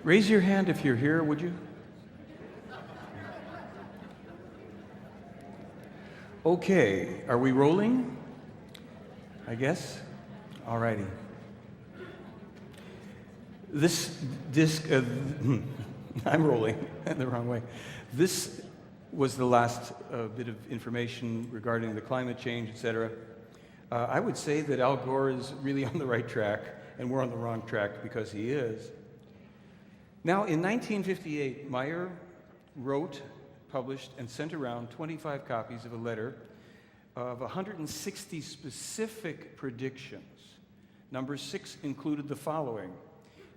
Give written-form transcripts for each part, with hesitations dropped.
Raise your hand if you're here, would you? Okay, are we rolling? I guess. All righty. This disc, I'm rolling the wrong way. This was the last bit of information regarding the climate change, etc. I would say that Al Gore is really on the right track, and we're on the wrong track because he is. Now, in 1958, Meier wrote, published, and sent around 25 copies of a letter of 160 specific predictions. Number 6 included the following.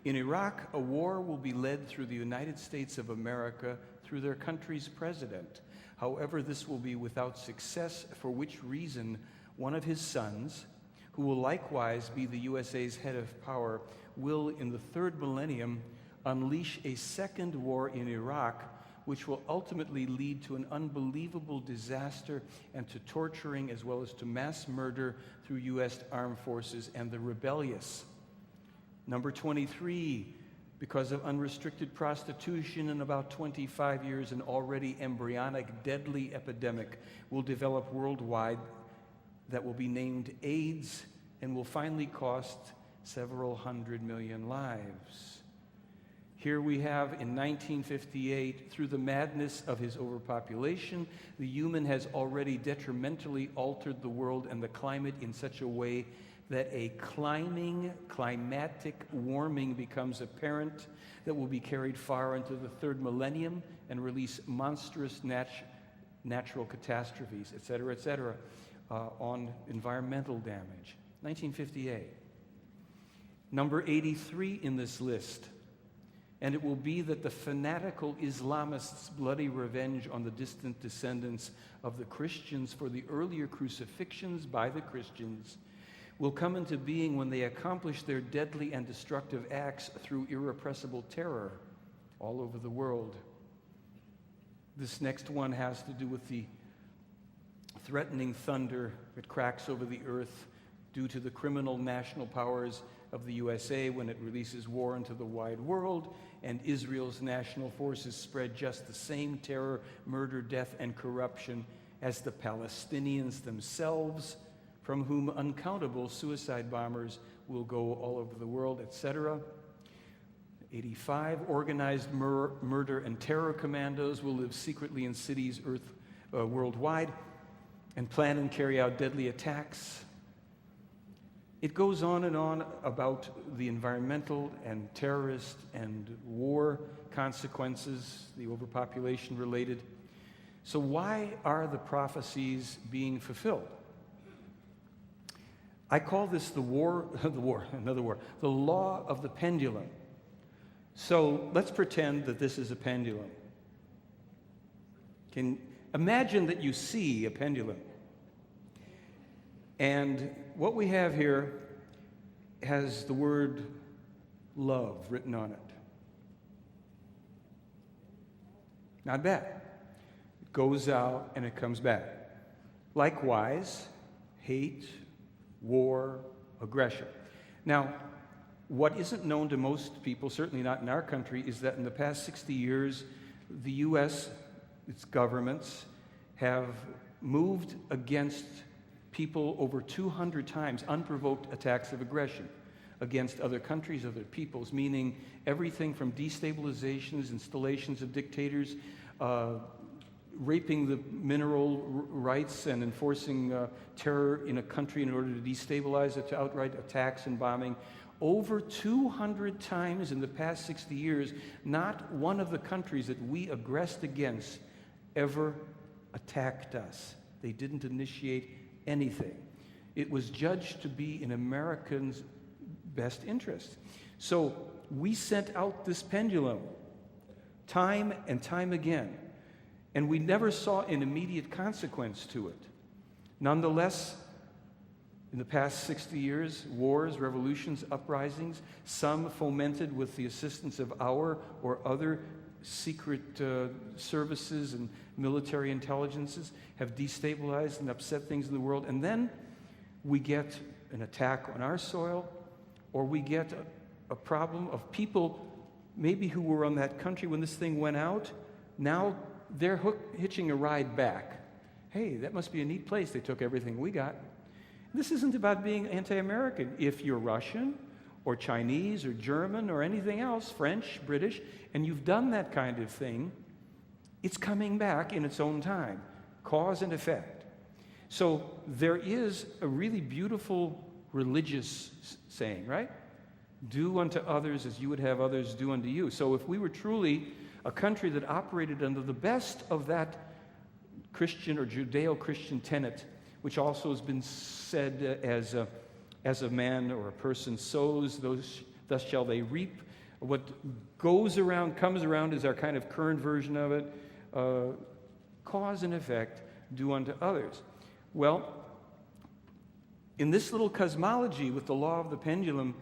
In Iraq, a war will be led through the United States of America through their country's president. However, this will be without success, for which reason one of his sons, who will likewise be the USA's head of power, will, in the third millennium, unleash a second war in Iraq, which will ultimately lead to an unbelievable disaster and to torturing as well as to mass murder through U.S. armed forces and the rebellious. Number 23, because of unrestricted prostitution, in about 25 years, an already embryonic, deadly epidemic will develop worldwide that will be named AIDS and will finally cost several hundred million lives. Here we have, in 1958, through the madness of his overpopulation, the human has already detrimentally altered the world and the climate in such a way that a climatic warming becomes apparent that will be carried far into the third millennium and release monstrous natural catastrophes, etc., on environmental damage. 1958. Number 83 in this list. And it will be that the fanatical Islamists' bloody revenge on the distant descendants of the Christians for the earlier crucifixions by the Christians will come into being when they accomplish their deadly and destructive acts through irrepressible terror all over the world. This next one has to do with the threatening thunder that cracks over the earth due to the criminal national powers of the USA when it releases war into the wide world, and Israel's national forces spread just the same terror, murder, death, and corruption as the Palestinians themselves, from whom uncountable suicide bombers will go all over the world, etc. 85, organized murder and terror commandos will live secretly in cities worldwide and plan and carry out deadly attacks. It goes on and on about the environmental and terrorist and war consequences, the overpopulation related. So why are the prophecies being fulfilled? I call this the law of the pendulum. So let's pretend that this is a pendulum. Imagine that you see a pendulum. And what we have here has the word love written on it. Not bad. It goes out and it comes back. Likewise, hate, war, aggression. Now, what isn't known to most people, certainly not in our country, is that in the past 60 years, the U.S., its governments, have moved against people over 200 times, unprovoked attacks of aggression against other countries, other peoples, meaning everything from destabilizations, installations of dictators, raping the mineral rights and enforcing terror in a country in order to destabilize it, to outright attacks and bombing. Over 200 times in the past 60 years, not one of the countries that we aggressed against ever attacked us. They didn't initiate anything. It was judged to be in Americans' best interest. So we sent out this pendulum time and time again, and we never saw an immediate consequence to it. Nonetheless, in the past 60 years, wars, revolutions, uprisings, some fomented with the assistance of our or other secret services and military intelligences have destabilized and upset things in the world, and then we get an attack on our soil, or we get a problem of people maybe who were on that country when this thing went out. Now they're hitching a ride back. Hey, that must be a neat place. They took everything we got. This isn't about being anti-American. If you're Russian or Chinese or German or anything else, French, British, and you've done that kind of thing, it's coming back in its own time. Cause and effect. So there is a really beautiful religious saying, right? Do unto others as you would have others do unto you. So if we were truly a country that operated under the best of that Christian or Judeo-Christian tenet, which also has been said as a man or a person sows, thus shall they reap. What goes around, comes around is our kind of current version of it. Cause and effect, do unto others. Well, in this little cosmology with the law of the pendulum,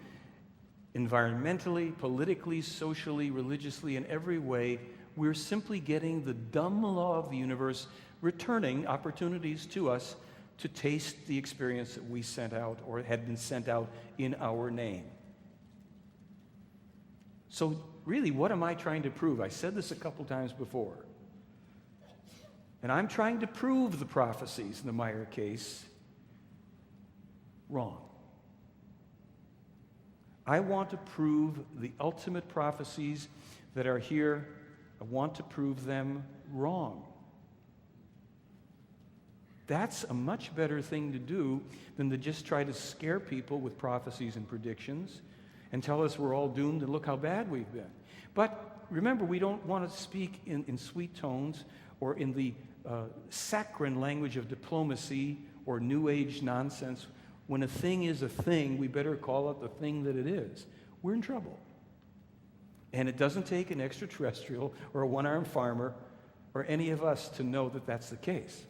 environmentally, politically, socially, religiously, in every way, we're simply getting the dumb law of the universe returning opportunities to us to taste the experience that we sent out or had been sent out in our name. So really, what am I trying to prove? I said this a couple times before. And I'm trying to prove the prophecies in the Meier case wrong. I want to prove the ultimate prophecies that are here. I want to prove them wrong. That's a much better thing to do than to just try to scare people with prophecies and predictions and tell us we're all doomed and look how bad we've been. But remember, we don't want to speak in sweet tones or in the saccharine language of diplomacy or New Age nonsense. When a thing is a thing, we better call it the thing that it is. We're in trouble. And it doesn't take an extraterrestrial or a one-armed farmer or any of us to know that that's the case.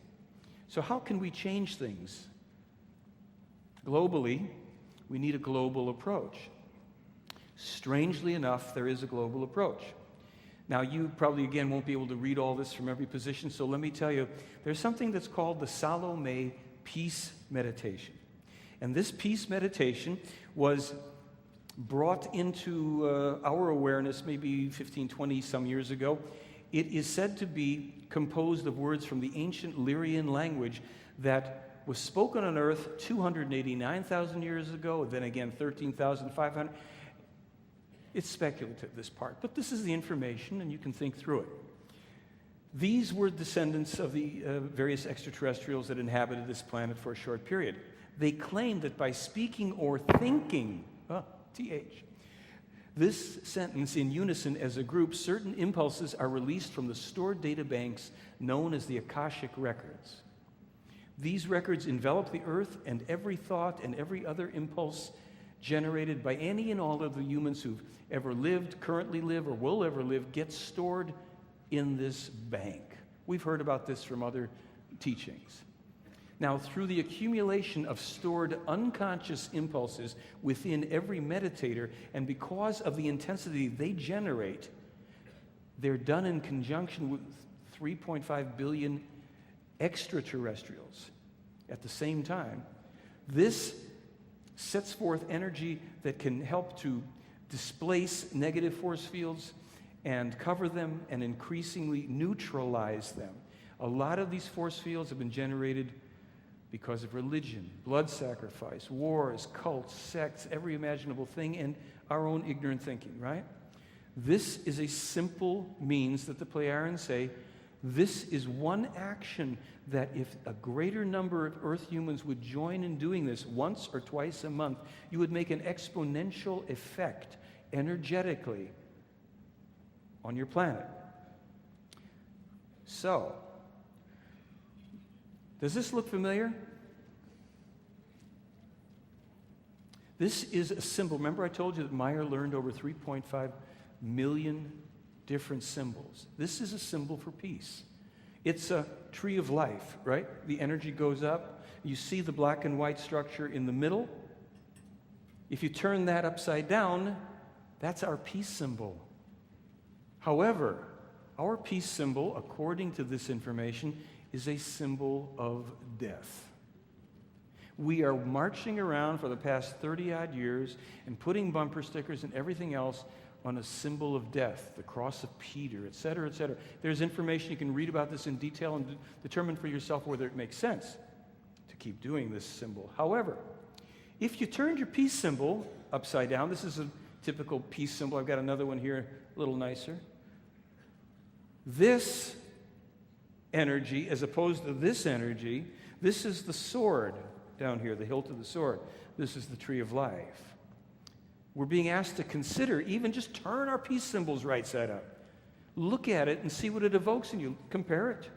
So how can we change things? Globally, we need a global approach. Strangely enough, there is a global approach. Now, you probably, again, won't be able to read all this from every position, so let me tell you, there's something that's called the Salome Peace Meditation. And this peace meditation was brought into our awareness maybe 15, 20 some years ago. It is said to be composed of words from the ancient Lyrian language that was spoken on earth 289,000 years ago, then again 13,500. It's speculative, this part, but this is the information, and you can think through it. These were descendants of the various extraterrestrials that inhabited this planet for a short period. They claimed that by speaking or thinking, TH, this sentence in unison as a group, certain impulses are released from the stored data banks known as the Akashic Records. These records envelop the earth, and every thought and every other impulse generated by any and all of the humans who've ever lived, currently live, or will ever live gets stored in this bank. We've heard about this from other teachings. Now, through the accumulation of stored unconscious impulses within every meditator, and because of the intensity they generate, they're done in conjunction with 3.5 billion extraterrestrials at the same time. This sets forth energy that can help to displace negative force fields and cover them and increasingly neutralize them. A lot of these force fields have been generated because of religion, blood sacrifice, wars, cults, sects, every imaginable thing, and our own ignorant thinking, right? This is a simple means that the Pleiadians say, this is one action that if a greater number of Earth humans would join in doing this once or twice a month, you would make an exponential effect energetically on your planet. So, does this look familiar? This is a symbol. Remember I told you that Meier learned over 3.5 million different symbols. This is a symbol for peace. It's a tree of life, right? The energy goes up. You see the black and white structure in the middle. If you turn that upside down, that's our peace symbol. However, Our peace symbol, according to this information, is a symbol of death. We are marching around for the past 30-odd years and putting bumper stickers and everything else on a symbol of death, the cross of Peter, et cetera, et cetera. There's information, you can read about this in detail and determine for yourself whether it makes sense to keep doing this symbol. However, if you turned your peace symbol upside down, this is a typical peace symbol. I've got another one here, a little nicer. This energy, as opposed to this energy, this is the sword down here, the hilt of the sword. This is the tree of life. We're being asked to consider, even just turn our peace symbols right side up. Look at it and see what it evokes in you. Compare it.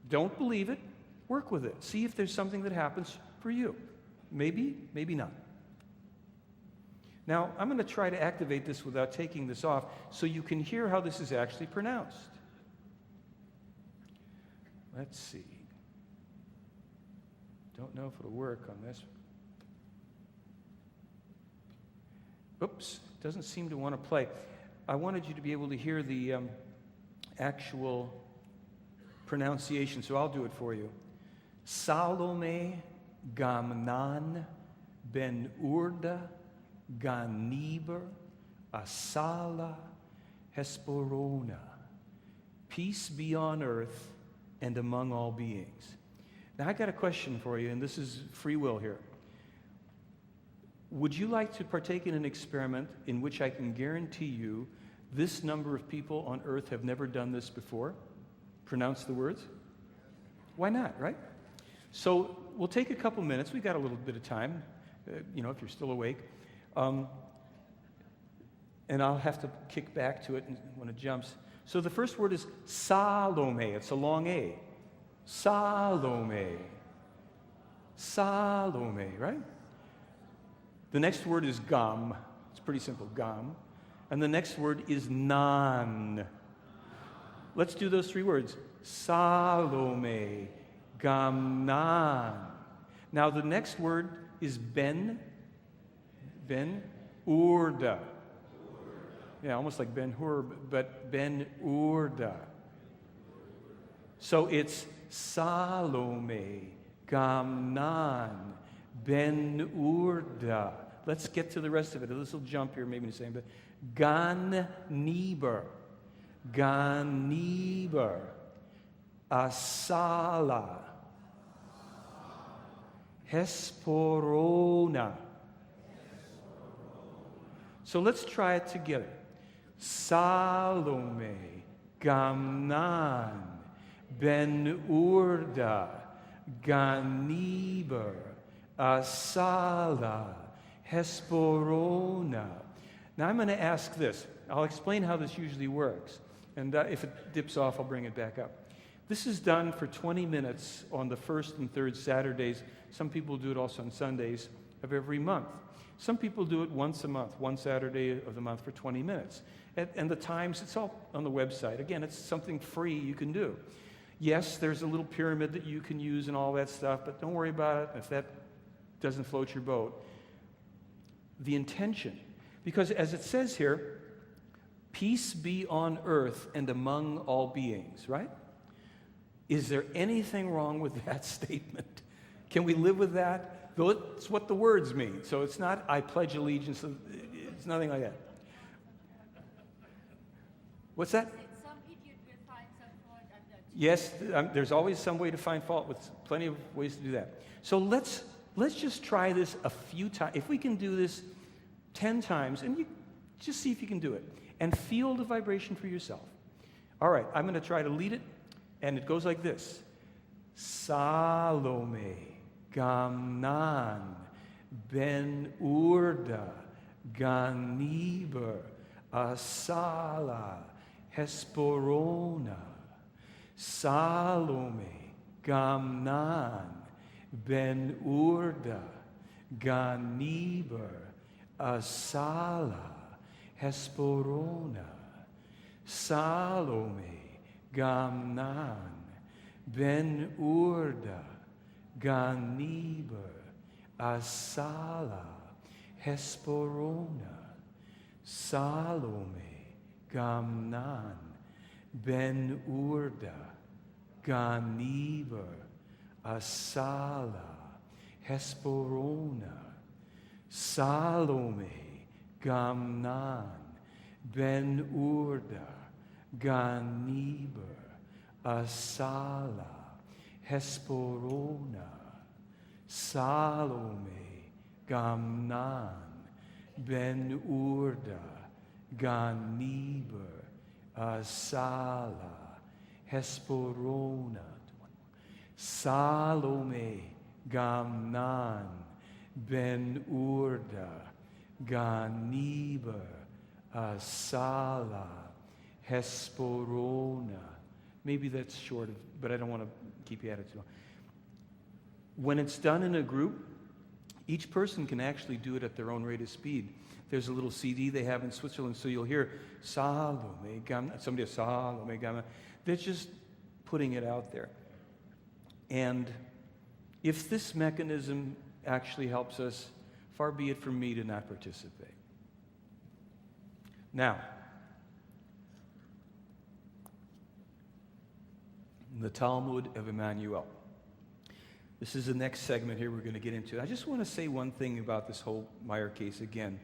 Don't believe it. Work with it. See if there's something that happens for you. Maybe, maybe not. Now, I'm going to try to activate this without taking this off so you can hear how this is actually pronounced. Let's see. Don't know if it'll work on this. Oops, doesn't seem to want to play. I wanted you to be able to hear the actual pronunciation, so I'll do it for you. Salome Gamnan Ben Urda Ganiber Asala Hesporona. Peace be on earth and among all beings. Now, I got a question for you, and this is free will here. Would you like to partake in an experiment in which I can guarantee you this number of people on earth have never done this before? Pronounce the words? Why not, right? So we'll take a couple minutes. We've got a little bit of time, if you're still awake. And I'll have to kick back to it when it jumps. So the first word is Salome. It's a long A. Salome. Salome, right? The next word is Gam. It's pretty simple, Gam. And the next word is Nan. Let's do those three words. Salome, Gamnan. Now the next word is Ben Urda. Yeah, almost like Ben Hur, but Ben Urda. So it's Salome, Gamnan, Ben Urda. Let's get to the rest of it. This will jump here, maybe the same, but Gan Niber, Asala, Hesporona. So let's try it together. Salome, Gamnan, Ben Urda, Ganiber, Asala, Hesporona. Now I'm going to ask this. I'll explain how this usually works. And if it dips off, I'll bring it back up. This is done for 20 minutes on the first and third Saturdays. Some people do it also on Sundays of every month. Some people do it once a month, one Saturday of the month for 20 minutes. And the times, it's all on the website. Again, it's something free you can do. Yes, there's a little pyramid that you can use and all that stuff, but don't worry about it if that doesn't float your boat. The intention, because as it says here, peace be on earth and among all beings, right? Is there anything wrong with that statement? Can we live with that? Though it's what the words mean. So it's not, I pledge allegiance. It's nothing like that. What's that? Some idiot will find some fault at that. Yes, there's always some way to find fault with plenty of ways to do that. So let's just try this a few times. If we can do this 10 times, and you just see if you can do it, and feel the vibration for yourself. All right, I'm going to try to lead it, and it goes like this. Salome, Gamnan, Ben Urda, Ganiber, Asala, Hesporona. Salome, Gamnan, Ben Urda, Ganiber, Asala, Hesporona. Salome, Gamnan, Ben Urda, Ganiber, Asala, Hesporona. Salome, Gamnan, Ben Urda, Ganiber, Asala, Hesperona, Salome, Gamnan, Ben Urda, Ganiber, Asala, Hesperona, Salome, Gamnan, Ben Urda, Ganiber, Asala, Hesperona, Salome, Gamnan, Ben Urda, Ganiber, Asala, Hesperona. Maybe that's short, but I don't want to keep you at it too long. When it's done in a group, each person can actually do it at their own rate of speed. There's a little CD they have in Switzerland, so you'll hear Salome Gamna. Somebody has Salome Gamna. They're just putting it out there. And if this mechanism actually helps us, far be it from me to not participate. Now, the Talmud of Emmanuel. This is the next segment here we're going to get into. I just want to say one thing about this whole Meier case again,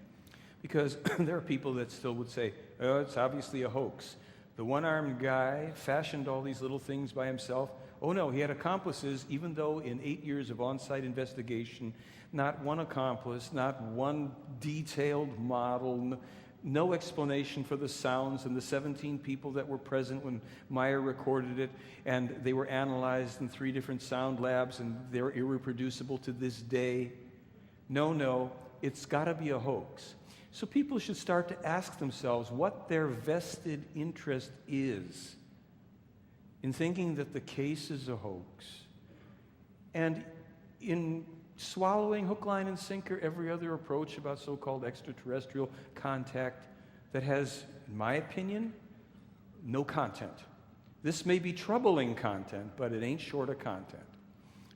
because there are people that still would say, oh, it's obviously a hoax. The one-armed guy fashioned all these little things by himself. Oh no, he had accomplices, even though in 8 years of on-site investigation, not one accomplice, not one detailed model, no explanation for the sounds and the 17 people that were present when Meier recorded it, and they were analyzed in 3 different sound labs, and they're irreproducible to this day. No, it's got to be a hoax. So people should start to ask themselves what their vested interest is in thinking that the case is a hoax, and in swallowing hook, line, and sinker every other approach about so-called extraterrestrial contact that has, in my opinion, no content. This may be troubling content, but it ain't short of content.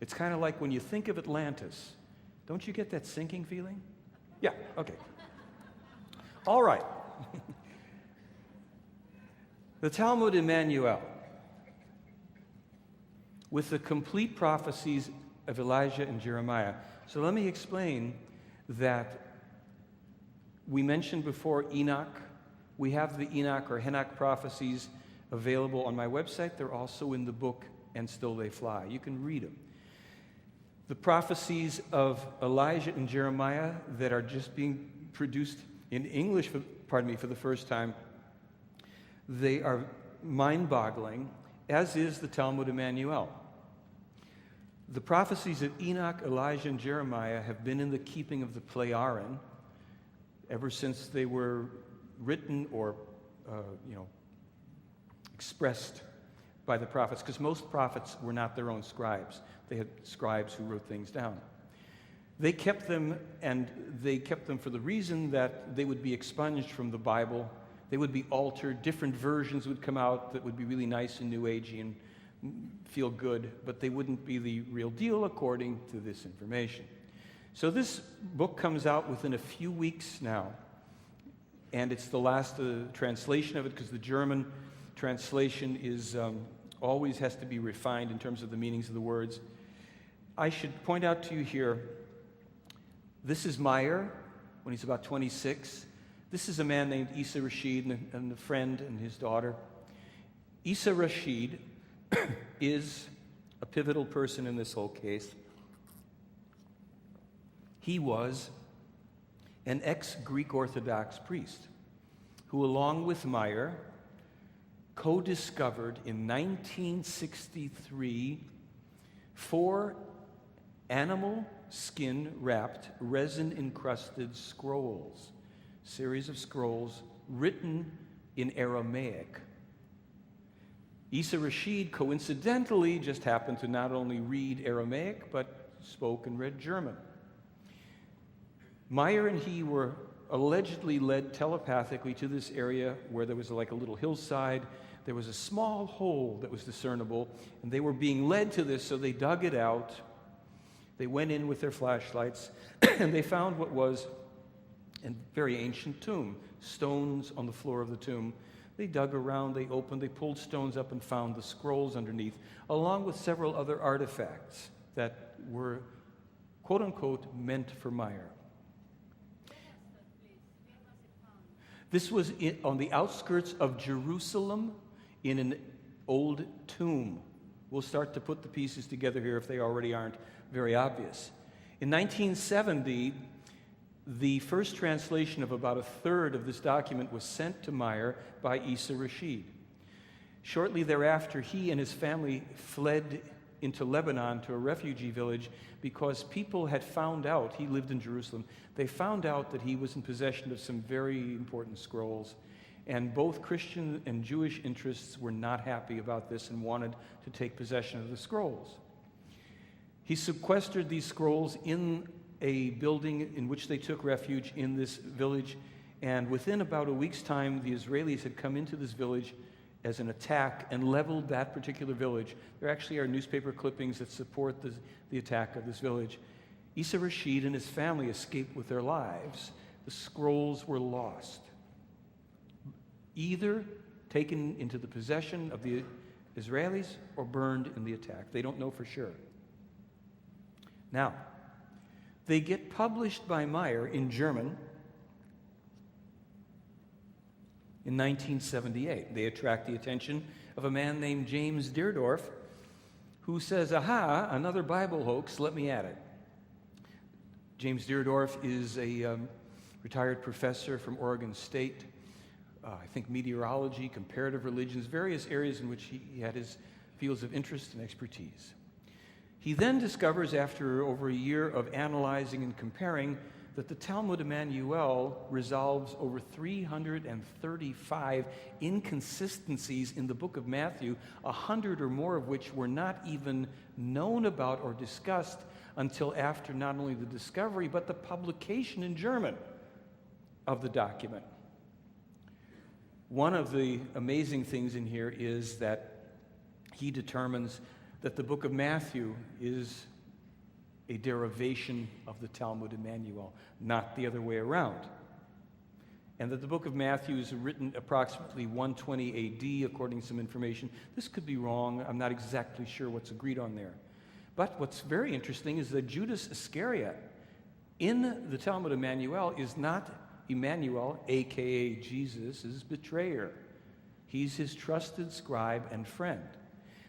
It's kind of like when you think of Atlantis. Don't you get that sinking feeling? Yeah, okay. All right. The Talmud Emmanuel, with the complete prophecies of Elijah and Jeremiah. So let me explain that we mentioned before Enoch. We have the Enoch or Henoch prophecies available on my website. They're also in the book And Still They Fly. You can read them. The prophecies of Elijah and Jeremiah that are just being produced in English, for the first time, they are mind-boggling, as is the Talmud Emmanuel. The prophecies of Enoch, Elijah, and Jeremiah have been in the keeping of the Pleiaren ever since they were written or, expressed by the prophets, because most prophets were not their own scribes. They had scribes who wrote things down. They kept them, and they kept them for the reason that they would be expunged from the Bible. They would be altered. Different versions would come out that would be really nice and New Agey and feel good, but they wouldn't be the real deal according to this information. So this book comes out within a few weeks now, and it's the last translation of it, because the German translation is always has to be refined in terms of the meanings of the words. I should point out to you here, this is Meier when he's about 26. This is a man named Issa Rashid and a friend and his daughter. Issa Rashid is a pivotal person in this whole case. He was an ex-Greek Orthodox priest who, along with Meier, co-discovered in 1963 4 animal skin-wrapped, resin-encrusted scrolls, series of scrolls written in Aramaic. Issa Rashid coincidentally just happened to not only read Aramaic, but spoke and read German. Meier and he were allegedly led telepathically to this area where there was like a little hillside. There was a small hole that was discernible, and they were being led to this, so they dug it out. They went in with their flashlights, and they found what was a very ancient tomb, stones on the floor of the tomb. They dug around, they opened, they pulled stones up and found the scrolls underneath, along with several other artifacts that were, quote unquote, meant for Meier. This was on the outskirts of Jerusalem in an old tomb. We'll start to put the pieces together here if they already aren't very obvious. In 1970, the first translation of about a third of this document was sent to Meier by Issa Rashid. Shortly thereafter, he and his family fled into Lebanon to a refugee village because people had found out, he lived in Jerusalem, they found out that he was in possession of some very important scrolls. And both Christian and Jewish interests were not happy about this and wanted to take possession of the scrolls. He sequestered these scrolls in a building in which they took refuge in this village, and within about a week's time, the Israelis had come into this village as an attack and leveled that particular village. There actually are newspaper clippings that support the attack of this village. Issa Rashid and his family escaped with their lives. The scrolls were lost, either taken into the possession of the Israelis or burned in the attack. They don't know for sure. Now, they get published by Meier in German in 1978. They attract the attention of a man named James Deardorff, who says, "Aha, another Bible hoax, let me at it." James Deardorff is a retired professor from Oregon State, I think meteorology, comparative religions, various areas in which he had his fields of interest and expertise. He then discovers, after over a year of analyzing and comparing, that the Talmud Emmanuel resolves over 335 inconsistencies in the book of Matthew, 100 or more of which were not even known about or discussed until after not only the discovery, but the publication in German of the document. One of the amazing things in here is that he determines that the book of Matthew is a derivation of the Talmud Emmanuel, not the other way around. And that the book of Matthew is written approximately 120 AD, according to some information. This could be wrong. I'm not exactly sure what's agreed on there. But what's very interesting is that Judas Iscariot in the Talmud Emmanuel is not Emmanuel, a.k.a. Jesus' betrayer. He's his trusted scribe and friend.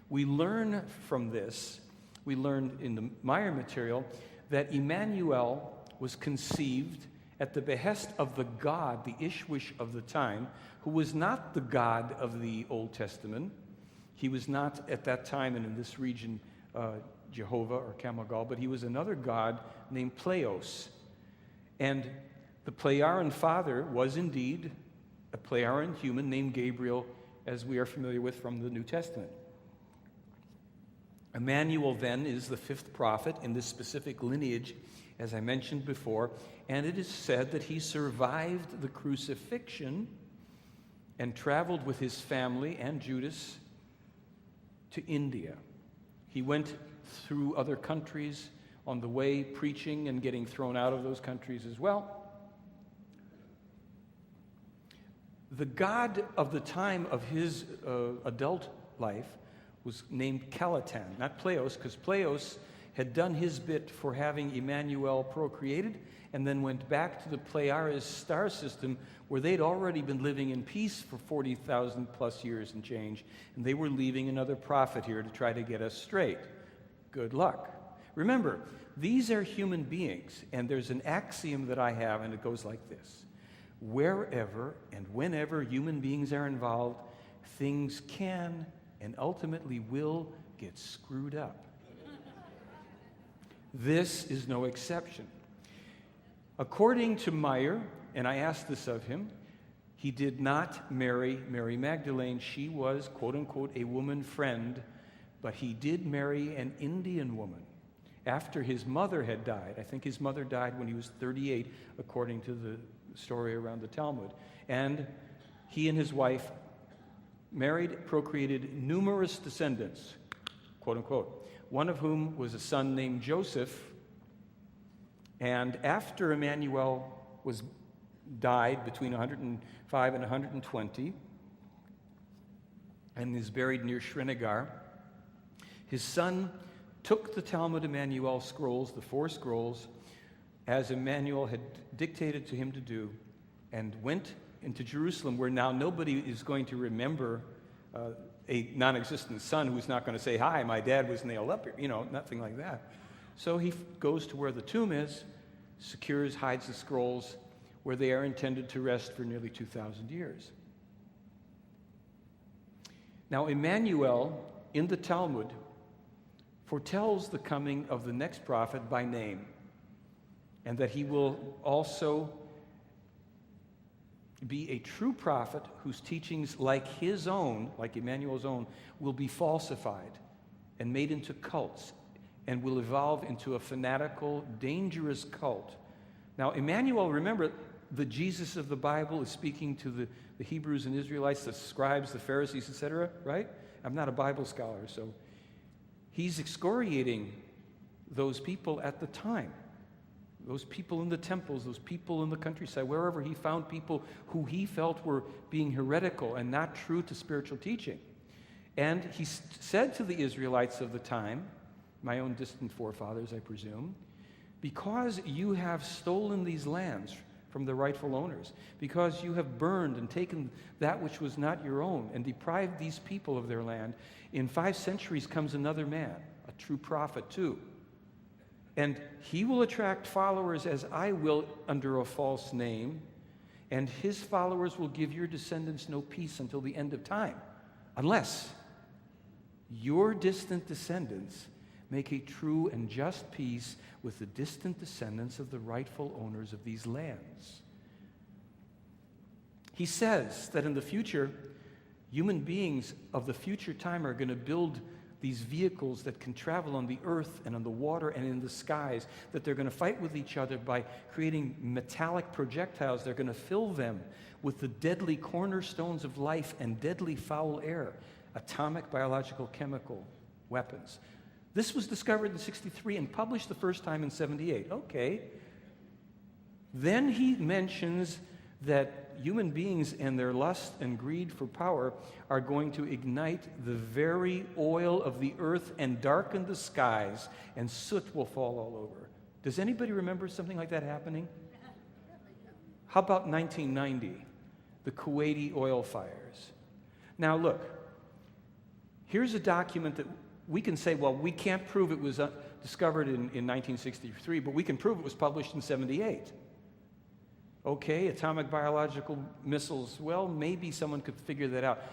We learn from this, we learn in the Meier material, that Emmanuel was conceived at the behest of the God, the Ishwish of the time, who was not the God of the Old Testament. He was not at that time and in this region Jehovah or Kamagal, but he was another god named Pleos. And the Pleiaran father was indeed a Pleiaran human named Gabriel, as we are familiar with from the New Testament. Emmanuel then is the fifth prophet in this specific lineage, as I mentioned before, and it is said that he survived the crucifixion and traveled with his family and Judas to India. He went through other countries on the way, preaching and getting thrown out of those countries as well. The god of the time of his adult life was named Calatan, not Pleos, because Pleos had done his bit for having Emmanuel procreated and then went back to the Pleiades star system where they'd already been living in peace for 40,000 plus years and change, and they were leaving another prophet here to try to get us straight. Good luck. Remember, these are human beings, and there's an axiom that I have, and it goes like this. Wherever and whenever human beings are involved, things can and ultimately will get screwed up. This is no exception. According to Meier, and I asked this of him, he did not marry Mary Magdalene. She was, quote unquote, a woman friend, but he did marry an Indian woman after his mother had died. I think his mother died when he was 38, according to the story around the Talmud. And he and his wife married, procreated numerous descendants, quote unquote, one of whom was a son named Joseph. And after Emmanuel died between 105 and 120, and is buried near Srinagar. His son took the Talmud Emmanuel scrolls, the 4 scrolls, as Emmanuel had dictated to him to do, and went into Jerusalem, where now nobody is going to remember a non-existent son who's not going to say, "Hi, my dad was nailed up here," nothing like that. So he goes to where the tomb is, secures, hides the scrolls, where they are intended to rest for nearly 2,000 years. Now, Emmanuel, in the Talmud, foretells the coming of the next prophet by name, and that he will also be a true prophet whose teachings, like his own, like Emmanuel's own, will be falsified and made into cults and will evolve into a fanatical, dangerous cult. Now, Emmanuel, remember, the Jesus of the Bible is speaking to the Hebrews and Israelites, the scribes, the Pharisees, etc., right? I'm not a Bible scholar, so he's excoriating those people at the time. Those people in the temples, those people in the countryside, wherever he found people who he felt were being heretical and not true to spiritual teaching. And he said to the Israelites of the time, my own distant forefathers, I presume, because you have stolen these lands from the rightful owners, because you have burned and taken that which was not your own and deprived these people of their land, in 5 centuries comes another man, a true prophet too. And he will attract followers as I will under a false name, and his followers will give your descendants no peace until the end of time, unless your distant descendants make a true and just peace with the distant descendants of the rightful owners of these lands. He says that in the future, human beings of the future time are going to build these vehicles that can travel on the earth and on the water and in the skies, that they're going to fight with each other by creating metallic projectiles. They're going to fill them with the deadly cornerstones of life and deadly foul air, atomic, biological, chemical weapons. This was discovered in 63 and published the first time in 78. Okay. Then he mentions that human beings and their lust and greed for power are going to ignite the very oil of the earth and darken the skies, and soot will fall all over. Does anybody remember something like that happening? How about 1990, the Kuwaiti oil fires? Now look, here's a document that we can say, well, we can't prove it was discovered in 1963, but we can prove it was published in 78. Okay, atomic biological missiles, well, maybe someone could figure that out.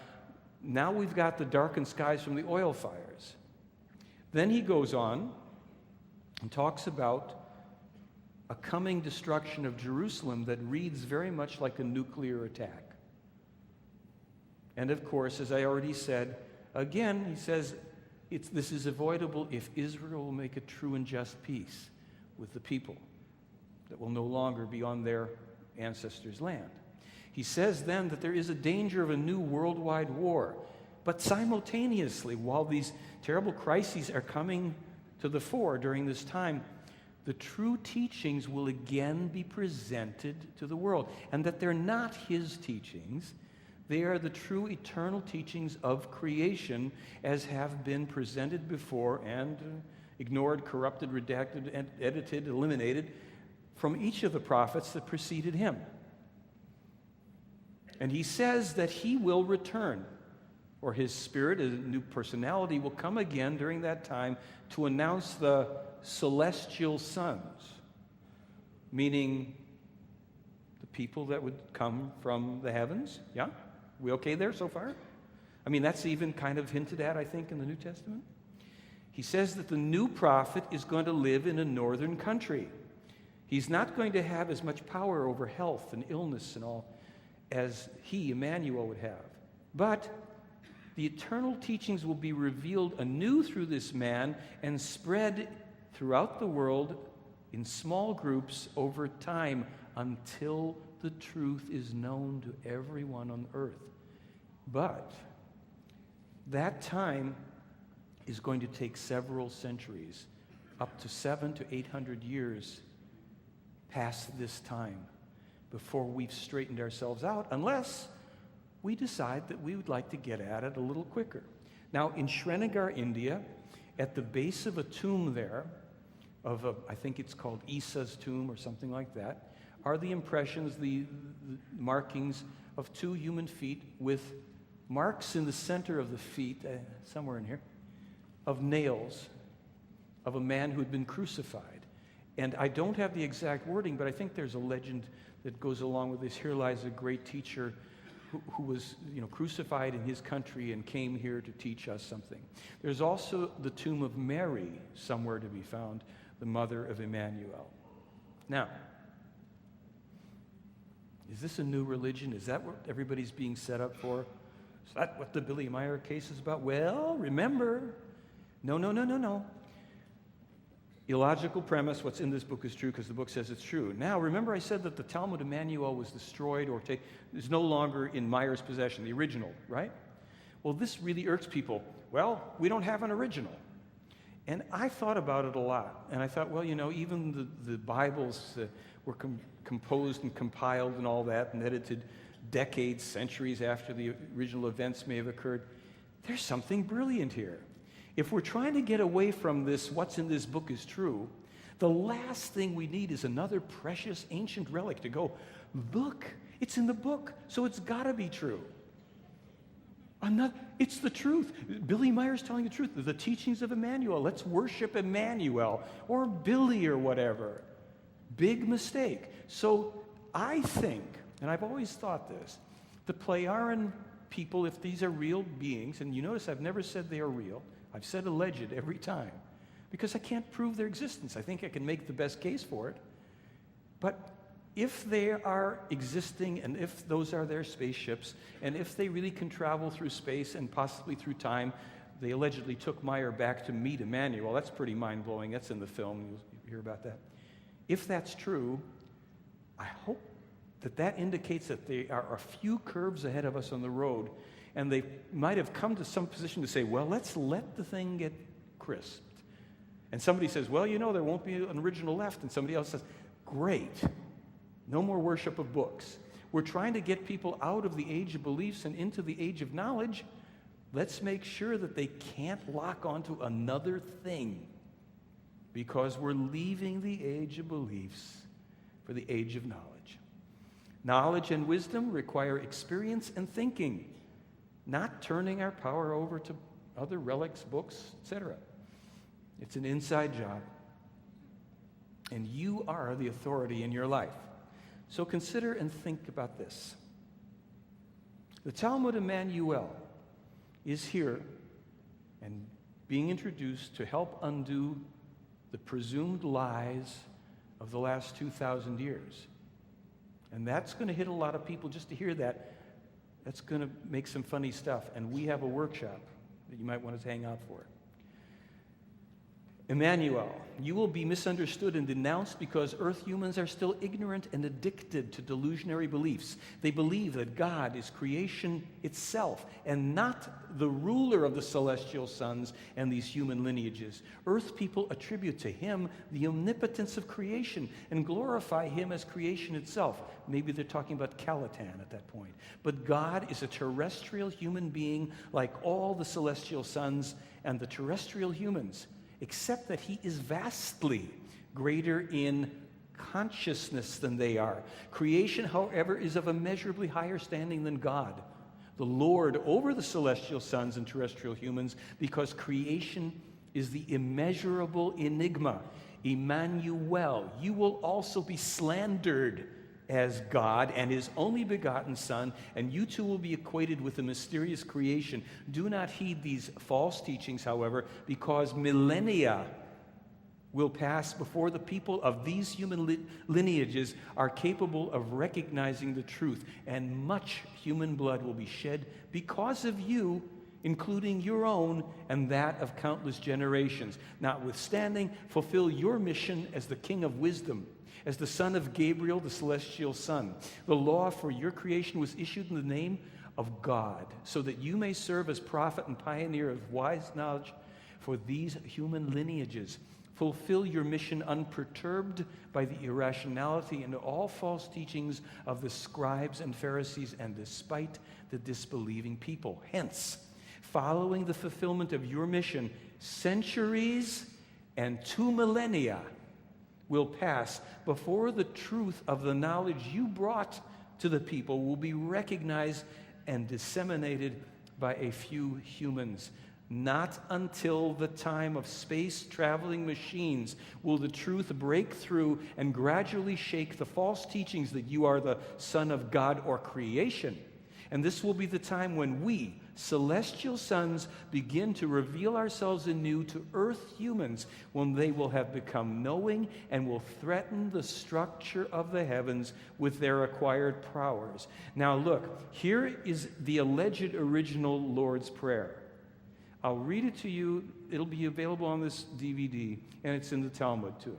Now we've got the darkened skies from the oil fires. Then he goes on and talks about a coming destruction of Jerusalem that reads very much like a nuclear attack. And of course, as I already said, again, he says, this is avoidable if Israel will make a true and just peace with the people that will no longer be on their ancestors' land. He says then that there is a danger of a new worldwide war, but simultaneously, while these terrible crises are coming to the fore during this time, the true teachings will again be presented to the world, and that they're not his teachings. They are the true eternal teachings of creation as have been presented before and ignored, corrupted, redacted, edited, eliminated from each of the prophets that preceded him. And he says that he will return, or his spirit, a new personality, will come again during that time to announce the celestial sons, meaning the people that would come from the heavens. Yeah? We okay there so far? I mean, that's even kind of hinted at, I think, in the New Testament. He says that the new prophet is going to live in a northern country. He's not going to have as much power over health and illness and all as he, Emmanuel, would have. But the eternal teachings will be revealed anew through this man and spread throughout the world in small groups over time until the truth is known to everyone on earth. But that time is going to take several centuries, up to 700 to 800 years past this time, before we've straightened ourselves out, unless we decide that we would like to get at it a little quicker. Now, in Srinagar, India, at the base of a tomb there, I think it's called Isa's tomb or something like that, are the impressions, the markings of 2 human feet with marks in the center of the feet, somewhere in here, of nails of a man who had been crucified. And I don't have the exact wording, but I think there's a legend that goes along with this. Here lies a great teacher who was, crucified in his country and came here to teach us something. There's also the tomb of Mary somewhere to be found, the mother of Emmanuel. Now, is this a new religion? Is that what everybody's being set up for? Is that what the Billy Meier case is about? Well, remember, no. Illogical premise, what's in this book is true because the book says it's true. Now, remember I said that the Talmud Emmanuel was destroyed or is no longer in Meier's possession, the original, right? Well, this really irks people. Well, we don't have an original. And I thought about it a lot. And I thought, well, even the Bibles were composed and compiled and all that and edited decades, centuries after the original events may have occurred. There's something brilliant here. If we're trying to get away from this, what's in this book is true, the last thing we need is another precious ancient relic to go, look, it's in the book, so it's got to be true. It's the truth. Billy Meier's telling the truth. The teachings of Emmanuel. Let's worship Emmanuel or Billy or whatever. Big mistake. So I think, and I've always thought this, the Plejaren people, if these are real beings, and you notice I've never said they are real, I've said alleged every time, because I can't prove their existence. I think I can make the best case for it. But if they are existing, and if those are their spaceships, and if they really can travel through space and possibly through time, they allegedly took Meier back to meet Emmanuel. That's pretty mind-blowing. That's in the film. You'll hear about that. If that's true, I hope that indicates that they are a few curves ahead of us on the road, and they might have come to some position to say, well, let's let the thing get crisped. And somebody says, well, there won't be an original left. And somebody else says, great. No more worship of books. We're trying to get people out of the age of beliefs and into the age of knowledge. Let's make sure that they can't lock onto another thing, because we're leaving the age of beliefs for the age of knowledge. Knowledge and wisdom require experience and thinking, not turning our power over to other relics, books, etc. It's an inside job. And you are the authority in your life. So consider and think about this. The Talmud Emmanuel is here and being introduced to help undo the presumed lies of the last 2,000 years. And that's going to hit a lot of people just to hear that. That's going to make some funny stuff. And we have a workshop that you might want to hang out for. Emmanuel, you will be misunderstood and denounced because Earth humans are still ignorant and addicted to delusionary beliefs. They believe that God is creation itself and not the ruler of the celestial sons and these human lineages. Earth people attribute to him the omnipotence of creation and glorify him as creation itself. Maybe they're talking about Caladan at that point. But God is a terrestrial human being like all the celestial sons and the terrestrial humans, except that he is vastly greater in consciousness than they are. Creation, however, is of immeasurably higher standing than God, the Lord over the celestial sons and terrestrial humans, because creation is the immeasurable enigma. Emmanuel, you will also be slandered as God and his only begotten Son, and you too will be equated with the mysterious creation. Do not heed these false teachings, however, because millennia will pass before the people of these human lineages are capable of recognizing the truth, and much human blood will be shed because of you, including your own and that of countless generations. Notwithstanding, fulfill your mission as the King of Wisdom, as the son of Gabriel, the celestial son. The law for your creation was issued in the name of God, so that you may serve as prophet and pioneer of wise knowledge for these human lineages. Fulfill your mission unperturbed by the irrationality and all false teachings of the scribes and Pharisees, and despite the disbelieving people. Hence, following the fulfillment of your mission, centuries and 2 millennia will pass before the truth of the knowledge you brought to the people will be recognized and disseminated by a few humans. Not until the time of space-traveling machines will the truth break through and gradually shake the false teachings that you are the Son of God or creation. And this will be the time when we, celestial sons, begin to reveal ourselves anew to earth humans, when they will have become knowing and will threaten the structure of the heavens with their acquired powers. Now look, here is the alleged original Lord's Prayer. I'll read it to you. It'll be available on this DVD, and it's in the Talmud too.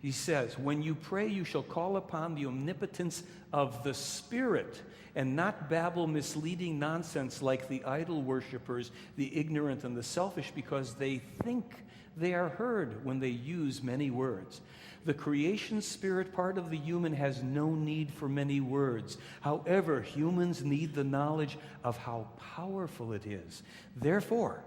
He says, when you pray, you shall call upon the omnipotence of the Spirit and not babble misleading nonsense like the idol worshippers, the ignorant and the selfish, because they think they are heard when they use many words. The creation spirit part of the human has no need for many words. However, humans need the knowledge of how powerful it is. Therefore,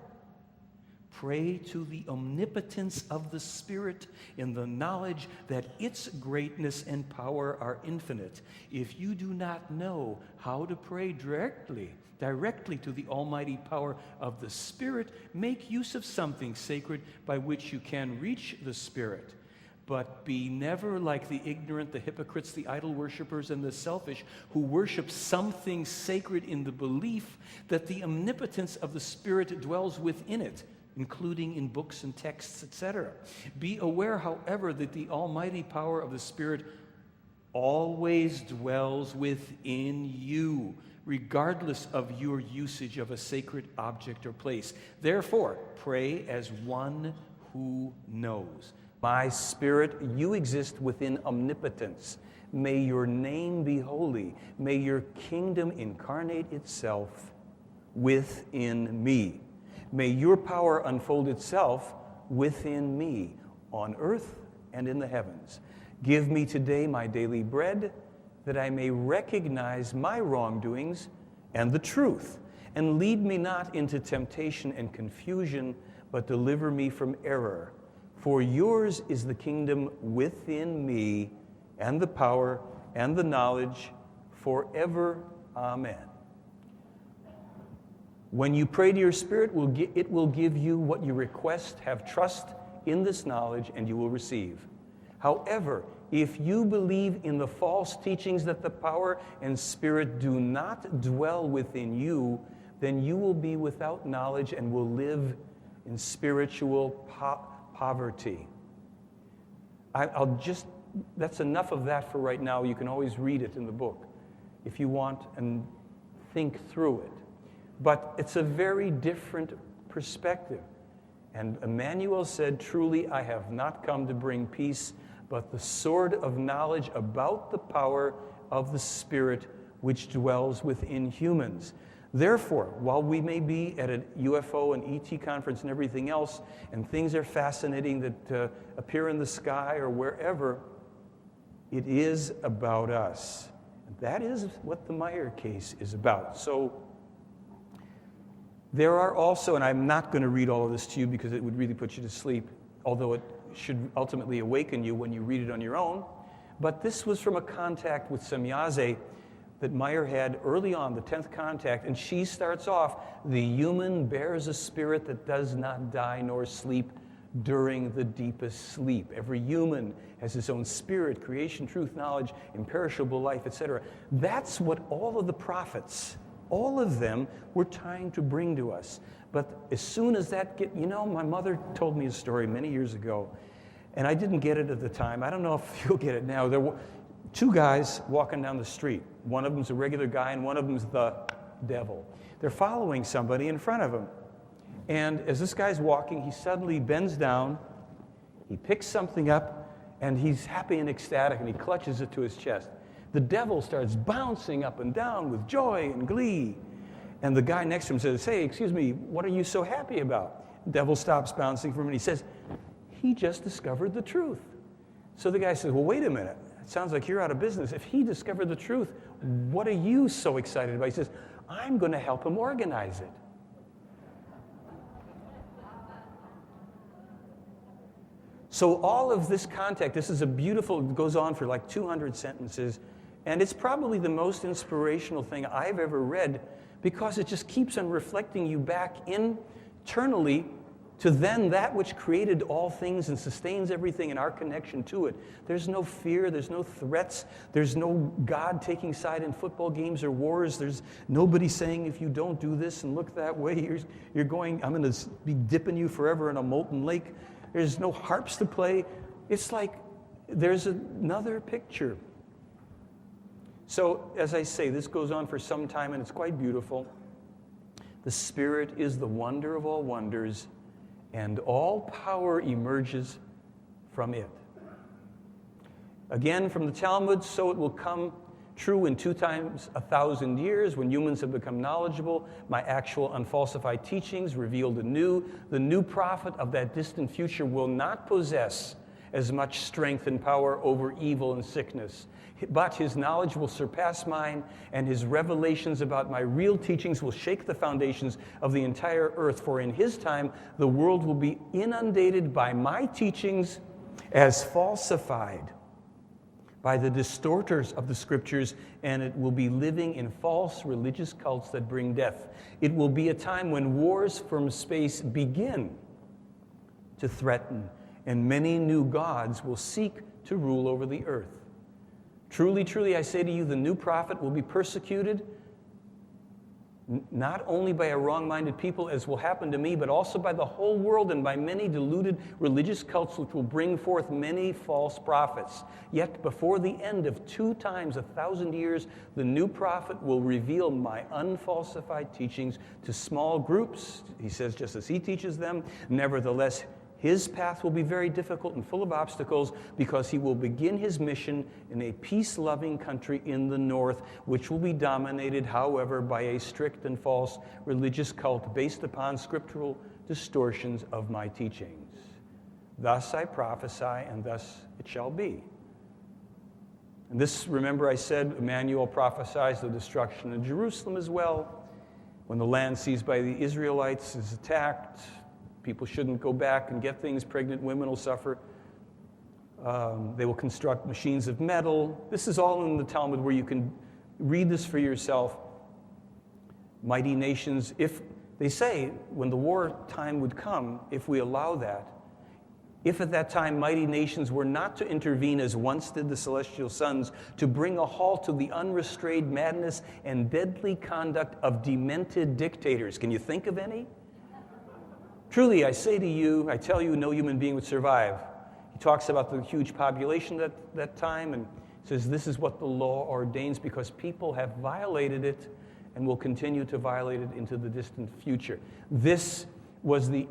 pray to the omnipotence of the Spirit in the knowledge that its greatness and power are infinite. If you do not know how to pray directly to the almighty power of the Spirit, make use of something sacred by which you can reach the Spirit. But be never like the ignorant, the hypocrites, the idol worshippers, and the selfish, who worship something sacred in the belief that the omnipotence of the Spirit dwells within it, including in books and texts, etc. Be aware, however, that the almighty power of the Spirit always dwells within you, regardless of your usage of a sacred object or place. Therefore, pray as one who knows. My Spirit, you exist within omnipotence. May your name be holy. May your kingdom incarnate itself within me. May your power unfold itself within me, on earth and in the heavens. Give me today my daily bread, that I may recognize my wrongdoings and the truth, and lead me not into temptation and confusion, but deliver me from error. For yours is the kingdom within me, and the power and the knowledge forever. Amen. When you pray to your Spirit, it will give you what you request. Have trust in this knowledge, and you will receive. However, if you believe in the false teachings that the power and Spirit do not dwell within you, then you will be without knowledge and will live in spiritual poverty. That's enough of that for right now. You can always read it in the book if you want and think through it. But it's a very different perspective. And Emmanuel said, truly, I have not come to bring peace, but the sword of knowledge about the power of the Spirit which dwells within humans. Therefore, while we may be at a UFO and ET conference and everything else, and things are fascinating that appear in the sky or wherever, it is about us. That is what the Meier case is about. So there are also, and I'm not going to read all of this to you because it would really put you to sleep, although it should ultimately awaken you when you read it on your own, but this was from a contact with Semyaze that Meier had early on, the 10th contact, and she starts off, the human bears a spirit that does not die nor sleep during the deepest sleep. Every human has his own spirit, creation, truth, knowledge, imperishable life, etc. That's what all of the prophets, all of them, were trying to bring to us. But as soon as that my mother told me a story many years ago, and I didn't get it at the time. I don't know if you'll get it now. There were two guys walking down the street. One of them's a regular guy, and one of them's the devil. They're following somebody in front of them. And as this guy's walking, he suddenly bends down, he picks something up, and he's happy and ecstatic, and he clutches it to his chest. The devil starts bouncing up and down with joy and glee. And the guy next to him says, hey, excuse me, what are you so happy about? The devil stops bouncing from him, and he says, he just discovered the truth. So the guy says, well, wait a minute. It sounds like you're out of business. If he discovered the truth, what are you so excited about? He says, I'm going to help him organize it. So all of this context, this is a beautiful, it goes on for like 200 sentences, and it's probably the most inspirational thing I've ever read because it just keeps on reflecting you back internally to then that which created all things and sustains everything and our connection to it. There's no fear, there's no threats, there's no God taking side in football games or wars, there's nobody saying if you don't do this and look that way, you're going, I'm going to be dipping you forever in a molten lake. There's no harps to play. It's like there's another picture. So, as I say, this goes on for some time, and it's quite beautiful. The Spirit is the wonder of all wonders, and all power emerges from it. Again, from the Talmud, so it will come true in 2 times 1,000 years when humans have become knowledgeable. My actual unfalsified teachings revealed anew. The new prophet of that distant future will not possess as much strength and power over evil and sickness, but his knowledge will surpass mine, and his revelations about my real teachings will shake the foundations of the entire earth. For in his time, the world will be inundated by my teachings as falsified by the distorters of the scriptures, and it will be living in false religious cults that bring death. It will be a time when wars from space begin to threaten, and many new gods will seek to rule over the earth. Truly, truly, I say to you, the new prophet will be persecuted not only by a wrong-minded people, as will happen to me, but also by the whole world and by many deluded religious cults which will bring forth many false prophets. Yet before the end of 2 times 1,000 years, the new prophet will reveal my unfalsified teachings to small groups, he says, just as he teaches them. Nevertheless, his path will be very difficult and full of obstacles because he will begin his mission in a peace-loving country in the north, which will be dominated, however, by a strict and false religious cult based upon scriptural distortions of my teachings. Thus I prophesy, and thus it shall be. And this, remember I said, Emmanuel prophesies the destruction of Jerusalem as well. When the land seized by the Israelites is attacked, people shouldn't go back and get things. Pregnant women will suffer. They will construct machines of metal. This is all in the Talmud where you can read this for yourself. Mighty nations, if they say when the war time would come, if we allow that, if at that time mighty nations were not to intervene as once did the celestial sons, to bring a halt to the unrestrained madness and deadly conduct of demented dictators. Can you think of any? Truly, I say to you, I tell you, no human being would survive. He talks about the huge population at that time and says this is what the law ordains because people have violated it and will continue to violate it into the distant future. This was the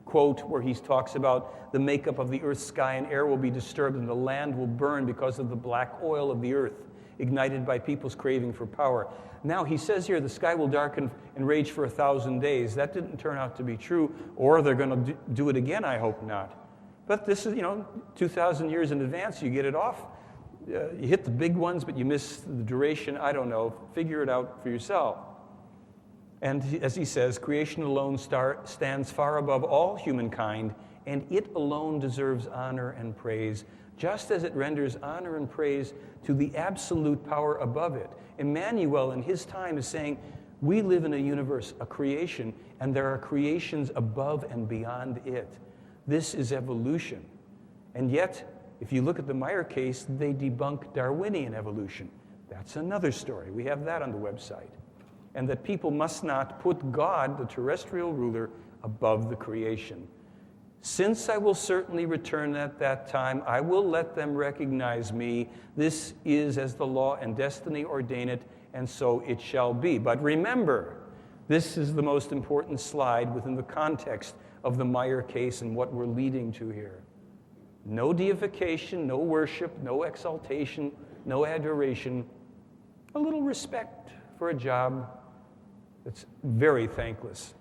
quote where he talks about the makeup of the earth, sky, and air will be disturbed and the land will burn because of the black oil of the earth, ignited by people's craving for power. Now, he says here, the sky will darken and rage for 1,000 days. That didn't turn out to be true, or they're going to do it again, I hope not. But this is, 2,000 years in advance, you get it off. You hit the big ones, but you miss the duration. I don't know. Figure it out for yourself. And as he says, creation alone stands far above all humankind, and it alone deserves honor and praise, just as it renders honor and praise to the absolute power above it. Emmanuel in his time is saying, we live in a universe, a creation, and there are creations above and beyond it. This is evolution. And yet, if you look at the Meier case, they debunk Darwinian evolution. That's another story. We have that on the website. And that people must not put God, the terrestrial ruler, above the creation. Since I will certainly return at that time, I will let them recognize me. This is as the law and destiny ordain it, and so it shall be. But remember, this is the most important slide within the context of the Meier case and what we're leading to here. No deification, no worship, no exaltation, no adoration. A little respect for a job that's very thankless.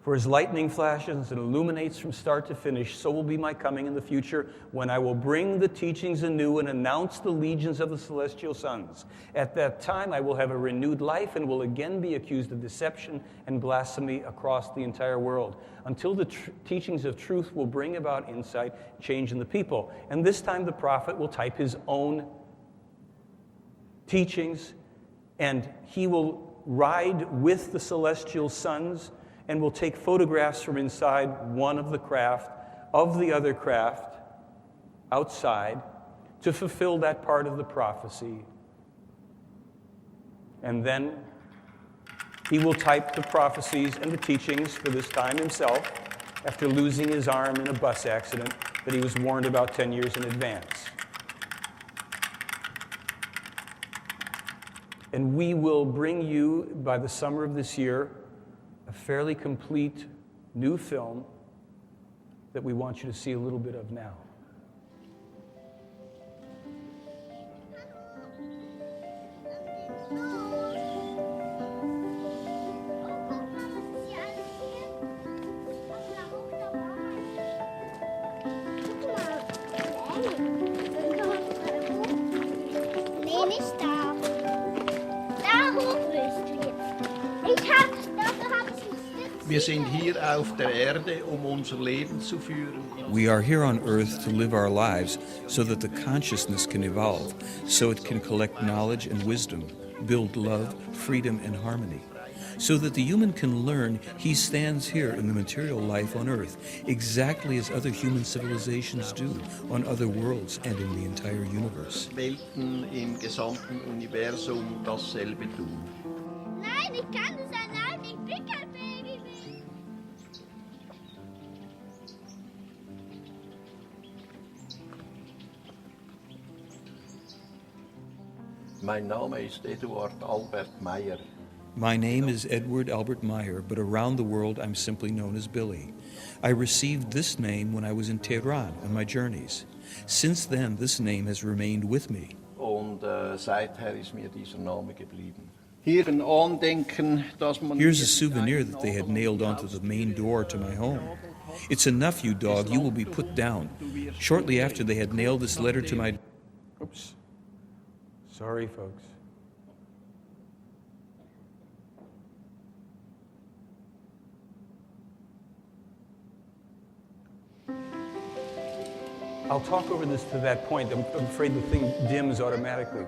For as lightning flashes and illuminates from start to finish, so will be my coming in the future, when I will bring the teachings anew and announce the legions of the celestial sons. At that time I will have a renewed life and will again be accused of deception and blasphemy across the entire world, until the teachings of truth will bring about insight, change in the people. And this time the prophet will type his own teachings, and he will ride with the celestial sons and will take photographs from inside one of the craft, of the other craft, outside, to fulfill that part of the prophecy. And then he will type the prophecies and the teachings for this time himself, after losing his arm in a bus accident that he was warned about 10 years in advance. And we will bring you, by the summer of this year, a fairly complete new film that we want you to see a little bit of now. Nee, nicht da. Da hoch willst du jetzt. Dafür hab ich einen Sitz. Wir sind hier auf der Erde, unser Leben zu führen. We are here on earth to live our lives so that the consciousness can evolve, so it can collect knowledge and wisdom, build love, freedom, and harmony, so that the human can learn he stands here in the material life on earth, exactly as other human civilizations do on other worlds and in the entire universe. Welten im gesamten Universum dasselbe tun. Nein, ich kann das allein. Ich bin kein Baby mehr. Mein Name ist Eduard Albert Meier. My name is Edward Albert Meier, but around the world I'm simply known as Billy. I received this name when I was in Tehran on my journeys. Since then, this name has remained with me. Und seither ist mir dieser Name geblieben. Hier ein Andenken, dass man Here's a souvenir that they had nailed onto the main door to my home. It's enough, you dog, you will be put down. Shortly after they had nailed this letter to my... Oops. Sorry, folks. I'll talk over this to that point. I'm afraid the thing dims automatically.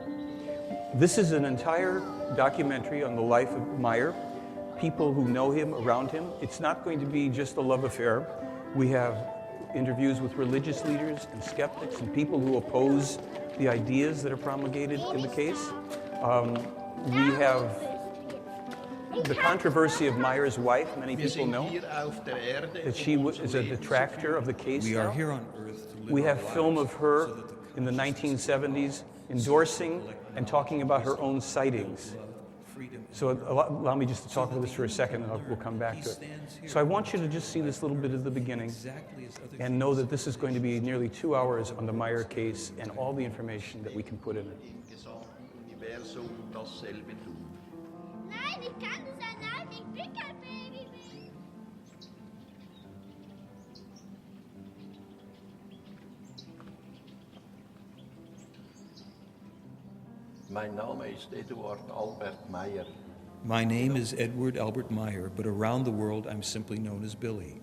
This is an entire documentary on the life of Meier, people who know him, around him. It's not going to be just a love affair. We have interviews with religious leaders and skeptics and people who oppose the ideas that are promulgated in the case. We have the controversy of Meier's wife. Many Wir people sind know hier auf der Erde, that she is a detractor of the case. We are now. here on earth to live We our have film lives of her so that the in the consciousness 1970s endorsing and talking about her own sightings. So allow me just to talk about this for a second, and we'll come back to it. So I want you to just see this little bit at the beginning and know that this is going to be nearly 2 hours on the Meier case and all the information that we can put in it. im gesamten Universum dasselbe tun. Nein, ich kann das allein. Ich bin kein Baby mehr. Mein Name ist Eduard Albert Meier. My name is Edward Albert Meier, but around the world I'm simply known as Billy.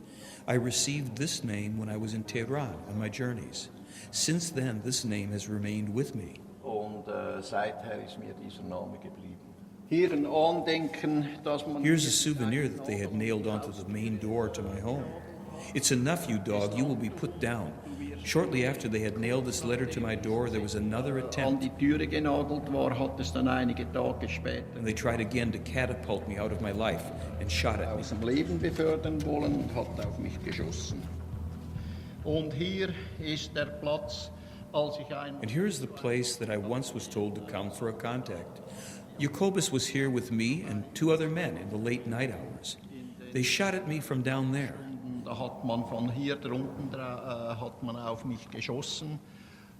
I received this name when I was in Tehran on my journeys. Since then, this name has remained with me. Und seither ist mir dieser Name geblieben. Hier ein Andenken, dass man Here's a souvenir that they had nailed onto the main door to my home. It's enough, you dog, you will be put down. Shortly after they had nailed this letter to my door, there was another an attempt, die Türe genagelt war, hat es dann einige Tage später and they tried again to catapult me out of my life and shot at me. aus dem Leben befördern wollen und hat auf mich geschossen. Und hier ist der Platz, als ich einmal And here's the place that I once was told to come for a contact. Jacobus was here with me and 2 other men in the late night hours. They shot at me from down there. da hat man von hier drunten hat man auf mich geschossen.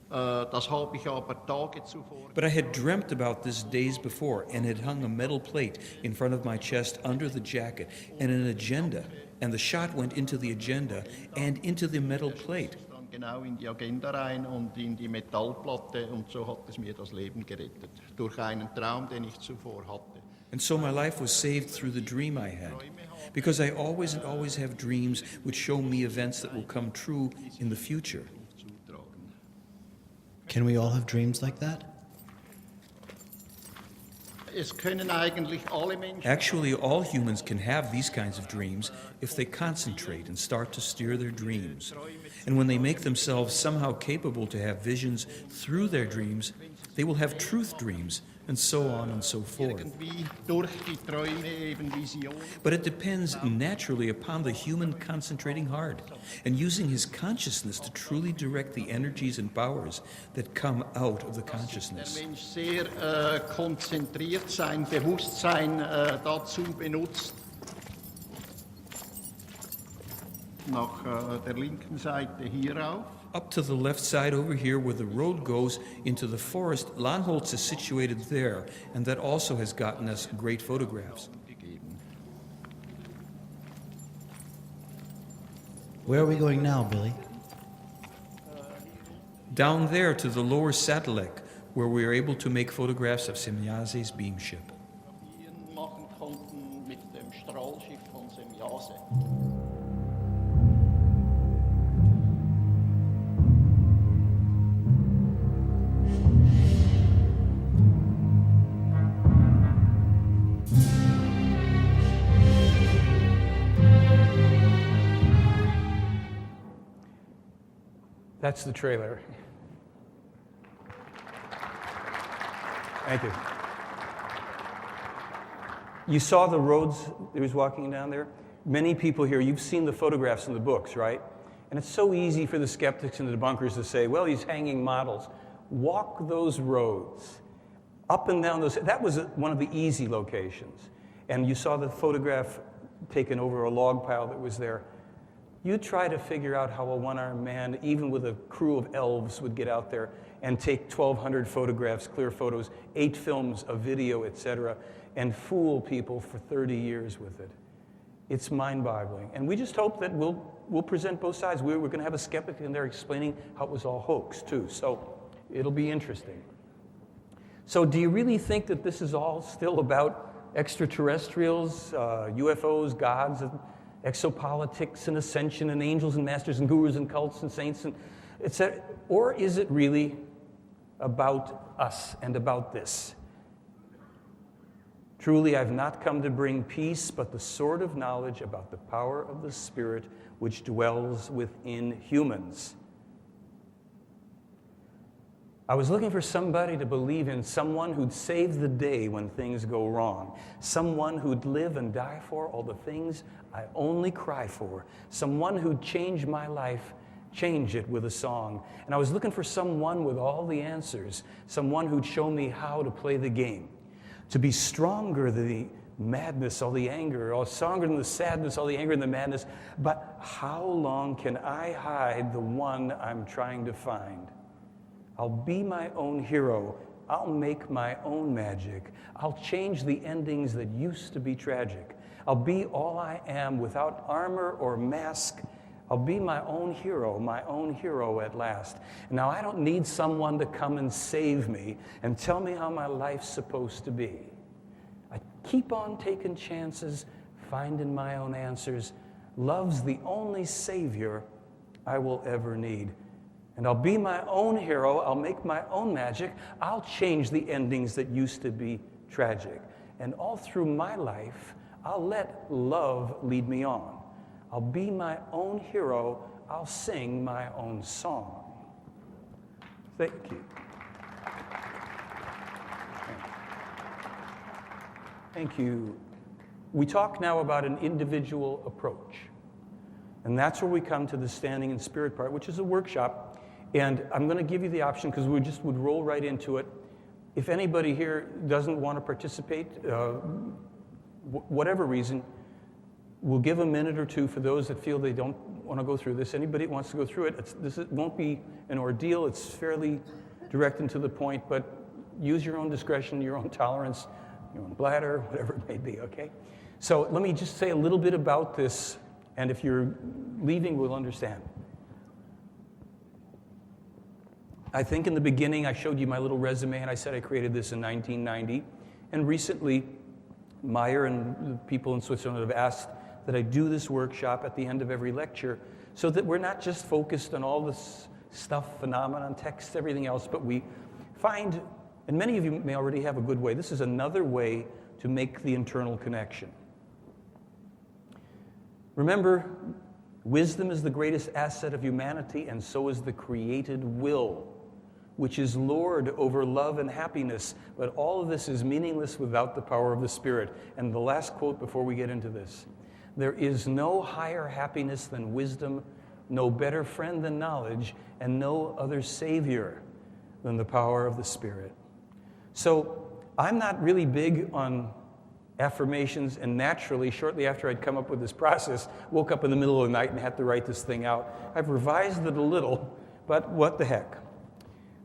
Das habe ich aber Tage zuvor. But I had dreamt about this days before and had hung a metal plate in front of my chest under the jacket and an agenda and the shot went into the agenda and into the metal plate. Dann genau in die Agenda rein und in die Metallplatte und so hat es mir das Leben gerettet. Durch einen Traum, den ich zuvor hatte. And so my life was saved through the dream I had, because I always and always have dreams which show me events that will come true in the future. Zutragen. Can we all have dreams like that? Es können eigentlich alle Menschen. Actually, all humans can have these kinds of dreams if they concentrate and start to steer their dreams. And when they make themselves somehow capable to have visions through their dreams, they will have truth dreams, and so on and so forth. Irgendwie durch die Träume eben Visionen. But it depends naturally upon the human concentrating hard and using his consciousness to truly direct the energies and powers that come out of the Der consciousness. Mensch sehr konzentriert sein Bewusstsein dazu benutzt, nach der linken Seite hierauf. Up to the left side over here where the road goes into the forest, Lahnholz is situated there, and that also has gotten us great photographs. Gegeben. Where are we going now, Billy? Down there to the lower Satellek, where we are able to make photographs of Semjase's beam ship. Hier machen konnten mit dem Strahlschiff von Semjase. That's the trailer. Thank you. You saw the roads that he was walking down there? Many people here, you've seen the photographs in the books, right? And it's so easy for the skeptics and the debunkers to say, well, he's hanging models. Walk those roads, up and down those. That was one of the easy locations. And you saw the photograph taken over a log pile that was there. You try to figure out how a one-armed man, even with a crew of elves, would get out there and take 1,200 photographs, clear photos, 8 films, a video, etc., and fool people for 30 years with it. It's mind-boggling. And we just hope that we'll present both sides. We're going to have a skeptic in there explaining how it was all hoax, too. So it'll be interesting. So do you really think that this is all still about extraterrestrials, UFOs, gods, and exopolitics and ascension and angels and masters and gurus and cults and saints and etc.? Or is it really about us and about this? Truly, I've not come to bring peace, but the sword of knowledge about the power of the Spirit which dwells within humans. I was looking for somebody to believe in, someone who'd save the day when things go wrong, someone who'd live and die for all the things I only cry for, someone who'd change my life, change it with a song. And I was looking for someone with all the answers, someone who'd show me how to play the game, to be stronger than the madness, all the anger, or stronger than the sadness, all the anger and the madness. But how long can I hide the one I'm trying to find? I'll be my own hero. I'll make my own magic. I'll change the endings that used to be tragic. I'll be all I am without armor or mask. I'll be my own hero at last. Now, I don't need someone to come and save me and tell me how my life's supposed to be. I keep on taking chances, finding my own answers. Love's the only savior I will ever need. And I'll be my own hero, I'll make my own magic, I'll change the endings that used to be tragic. And all through my life, I'll let love lead me on. I'll be my own hero, I'll sing my own song. Thank you. Thank you. We talk now about an individual approach. And that's where we come to the standing in spirit part, which is a workshop. And I'm going to give you the option, because we just would roll right into it. If anybody here doesn't want to participate, whatever reason, we'll give a minute or two for those that feel they don't want to go through this. Anybody that wants to go through it, it won't be an ordeal. It's fairly direct and to the point, but use your own discretion, your own tolerance, your own bladder, whatever it may be, okay? So let me just say a little bit about this And if you're leaving, we'll understand. I think in the beginning I showed you my little resume and I said I created this in 1990. And recently, Meier and the people in Switzerland have asked that I do this workshop at the end of every lecture so that we're not just focused on all this stuff, phenomenon, text, everything else, but we find, and many of you may already have a good way, this is another way to make the internal connection. Remember, wisdom is the greatest asset of humanity, and so is the created will, which is Lord over love and happiness. But all of this is meaningless without the power of the Spirit. And the last quote before we get into this: there is no higher happiness than wisdom, no better friend than knowledge, and no other Savior than the power of the Spirit. So I'm not really big on affirmations, and naturally, shortly after I'd come up with this process, woke up in the middle of the night and had to write this thing out. I've revised it a little, but what the heck.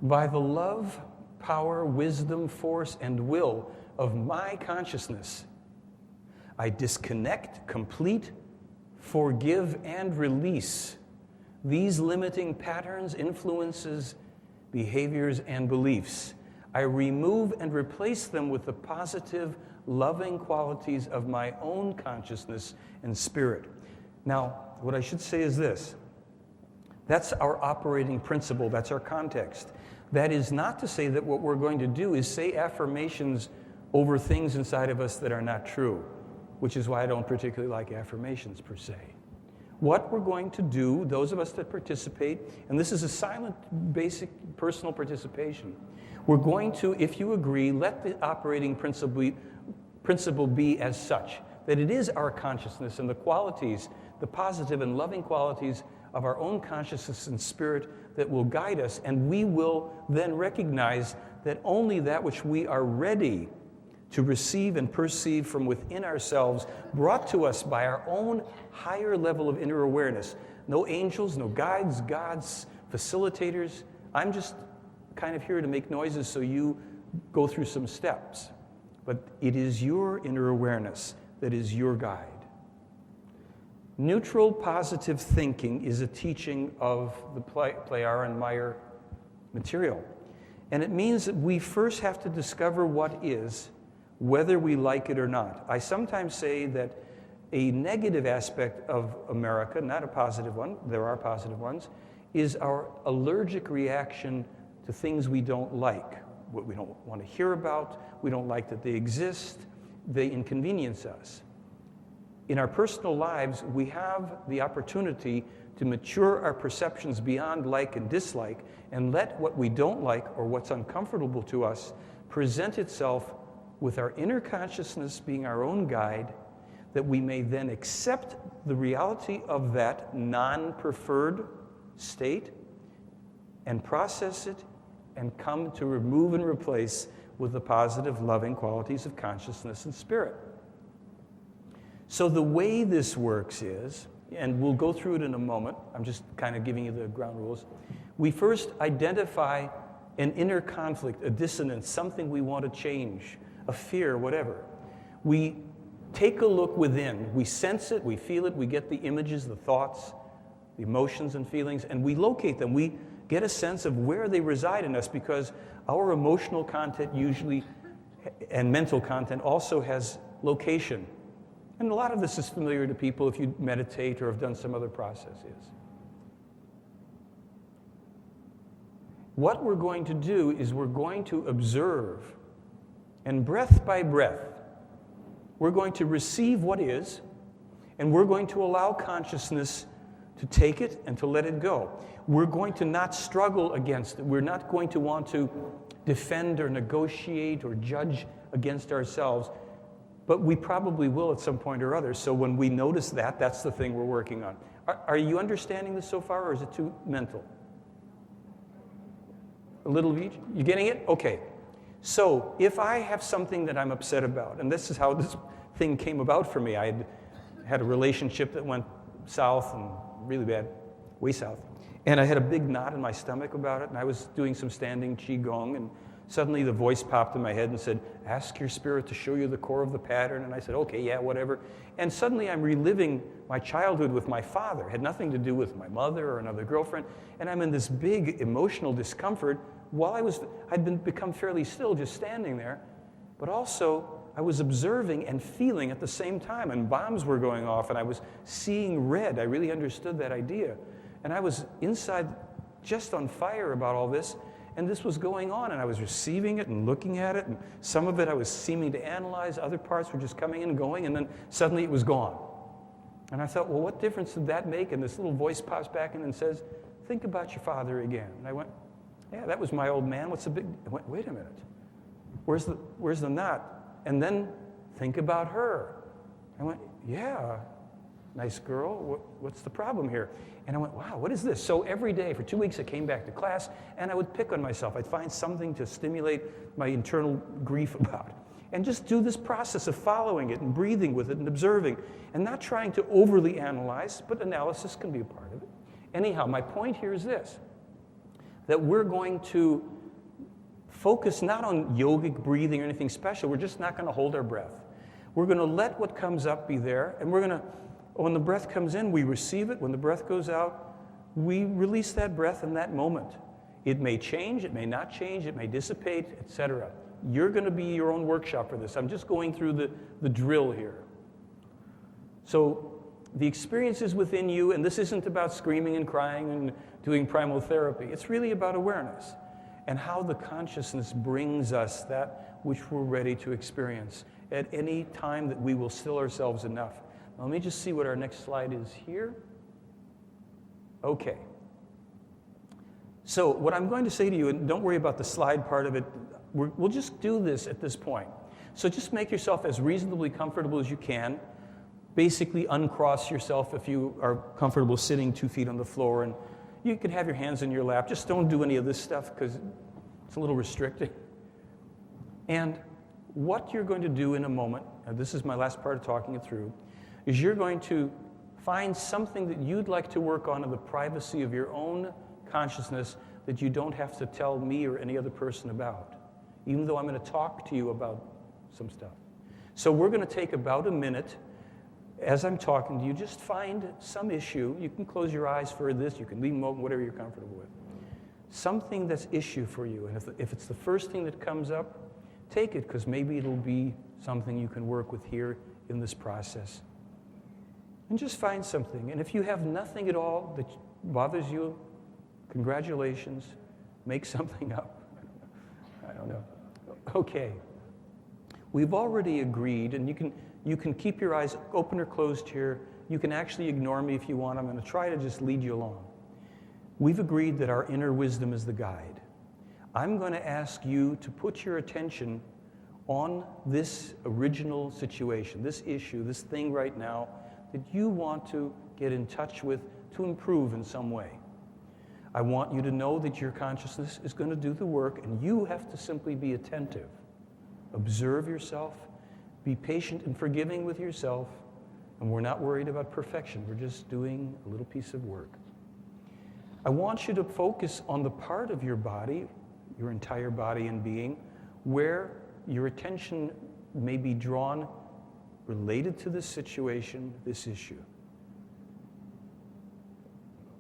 By the love, power, wisdom, force, and will of my consciousness, I disconnect, complete, forgive, and release these limiting patterns, influences, behaviors, and beliefs. I remove and replace them with the positive, loving qualities of my own consciousness and spirit. Now, what I should say is this. That's our operating principle. That's our context. That is not to say that what we're going to do is say affirmations over things inside of us that are not true, which is why I don't particularly like affirmations per se. What we're going to do, those of us that participate, and this is a silent, basic, personal participation, we're going to, if you agree, let the operating principle be as such, that it is our consciousness and the qualities, the positive and loving qualities of our own consciousness and spirit that will guide us, and we will then recognize that only that which we are ready to receive and perceive from within ourselves, brought to us by our own higher level of inner awareness. No angels, no guides, gods, facilitators. I'm just kind of here to make noises so you go through some steps. But it is your inner awareness that is your guide. Neutral positive thinking is a teaching of the Pleyar and Meier material. And it means that we first have to discover what is, whether we like it or not. I sometimes say that a negative aspect of America, not a positive one, there are positive ones, is our allergic reaction to things we don't like, what we don't want to hear about, we don't like that they exist, they inconvenience us. In our personal lives, we have the opportunity to mature our perceptions beyond like and dislike and let what we don't like or what's uncomfortable to us present itself with our inner consciousness being our own guide, that we may then accept the reality of that non-preferred state and process it and come to remove and replace with the positive, loving qualities of consciousness and spirit. So the way this works is, and we'll go through it in a moment, I'm just kind of giving you the ground rules. We first identify an inner conflict, a dissonance, something we want to change, a fear, whatever. We take a look within, we sense it, we feel it, we get the images, the thoughts, the emotions and feelings, and we locate them. We get a sense of where they reside in us, because our emotional content usually, and mental content also has location. And a lot of this is familiar to people if you meditate or have done some other processes. What we're going to do is we're going to observe, and breath by breath, we're going to receive what is, and we're going to allow consciousness to take it and to let it go. We're going to not struggle against it. We're not going to want to defend or negotiate or judge against ourselves. But we probably will at some point or other. So when we notice that, that's the thing we're working on. Are you understanding this so far, or is it too mental? A little of each? You getting it? Okay. So if I have something that I'm upset about, and this is how this thing came about for me. I had a relationship that went south, and really bad, way south. And I had a big knot in my stomach about it, and I was doing some standing qigong and Suddenly the voice popped in my head and said, ask your spirit to show you the core of the pattern. And I said, okay, yeah, whatever. And suddenly I'm reliving my childhood with my father. It had nothing to do with my mother or another girlfriend. And I'm in this big emotional discomfort while I'd become fairly still just standing there. But also I was observing and feeling at the same time. And bombs were going off and I was seeing red. I really understood that idea. And I was inside just on fire about all this. And this was going on, and I was receiving it and looking at it, and some of it I was seeming to analyze, other parts were just coming and going, and then suddenly it was gone. And I thought, well, what difference did that make? And this little voice pops back in and says, think about your father again. And I went, yeah, that was my old man. What's the big... I went, wait a minute. Where's the knot? And then think about her. I went, yeah, nice girl. What's the problem here? And I went, wow, what is this? So every day for 2 weeks I came back to class and I would pick on myself. I'd find something to stimulate my internal grief about. And just do this process of following it and breathing with it and observing. And not trying to overly analyze, but analysis can be a part of it. Anyhow, my point here is this. That we're going to focus not on yogic breathing or anything special. We're just not going to hold our breath. We're going to let what comes up be there. And we're going to... When the breath comes in, we receive it. When the breath goes out, we release that breath in that moment. It may change, it may not change, it may dissipate, etc. You're going to be your own workshop for this. I'm just going through the drill here. So the experience is within you, and this isn't about screaming and crying and doing primal therapy. It's really about awareness and how the consciousness brings us that which we're ready to experience at any time that we will still ourselves enough. Let me just see what our next slide is here. Okay. So what I'm going to say to you, and don't worry about the slide part of it, we'll just do this at this point. So just make yourself as reasonably comfortable as you can. Basically uncross yourself if you are comfortable sitting 2 feet on the floor, and you can have your hands in your lap. Just don't do any of this stuff because it's a little restricting. And what you're going to do in a moment, and this is my last part of talking it through, is you're going to find something that you'd like to work on in the privacy of your own consciousness that you don't have to tell me or any other person about, even though I'm going to talk to you about some stuff. So we're going to take about a minute. As I'm talking to you, just find some issue. You can close your eyes for this. You can leave them open, whatever you're comfortable with. Something that's issue for you. And if it's the first thing that comes up, take it, because maybe it'll be something you can work with here in this process. And just find something. And if you have nothing at all that bothers you, congratulations. Make something up. I don't know. Okay. We've already agreed, and you can keep your eyes open or closed here. You can actually ignore me if you want. I'm going to try to just lead you along. We've agreed that our inner wisdom is the guide. I'm going to ask you to put your attention on this original situation, this issue, this thing right now that you want to get in touch with to improve in some way. I want you to know that your consciousness is going to do the work, and you have to simply be attentive. Observe yourself, be patient and forgiving with yourself, and we're not worried about perfection. We're just doing a little piece of work. I want you to focus on the part of your body, your entire body and being, where your attention may be drawn related to this situation, this issue.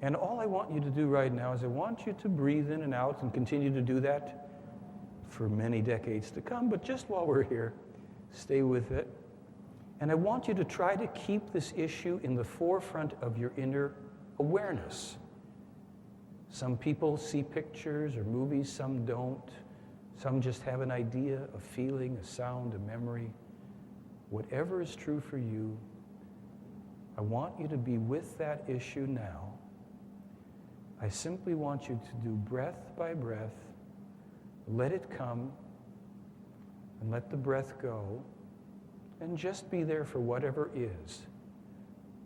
And all I want you to do right now is I want you to breathe in and out and continue to do that for many decades to come, but just while we're here, stay with it. And I want you to try to keep this issue in the forefront of your inner awareness. Some people see pictures or movies, some don't. Some just have an idea, a feeling, a sound, a memory. Whatever is true for you, I want you to be with that issue now. I simply want you to do breath by breath. Let it come and let the breath go, and just be there for whatever is.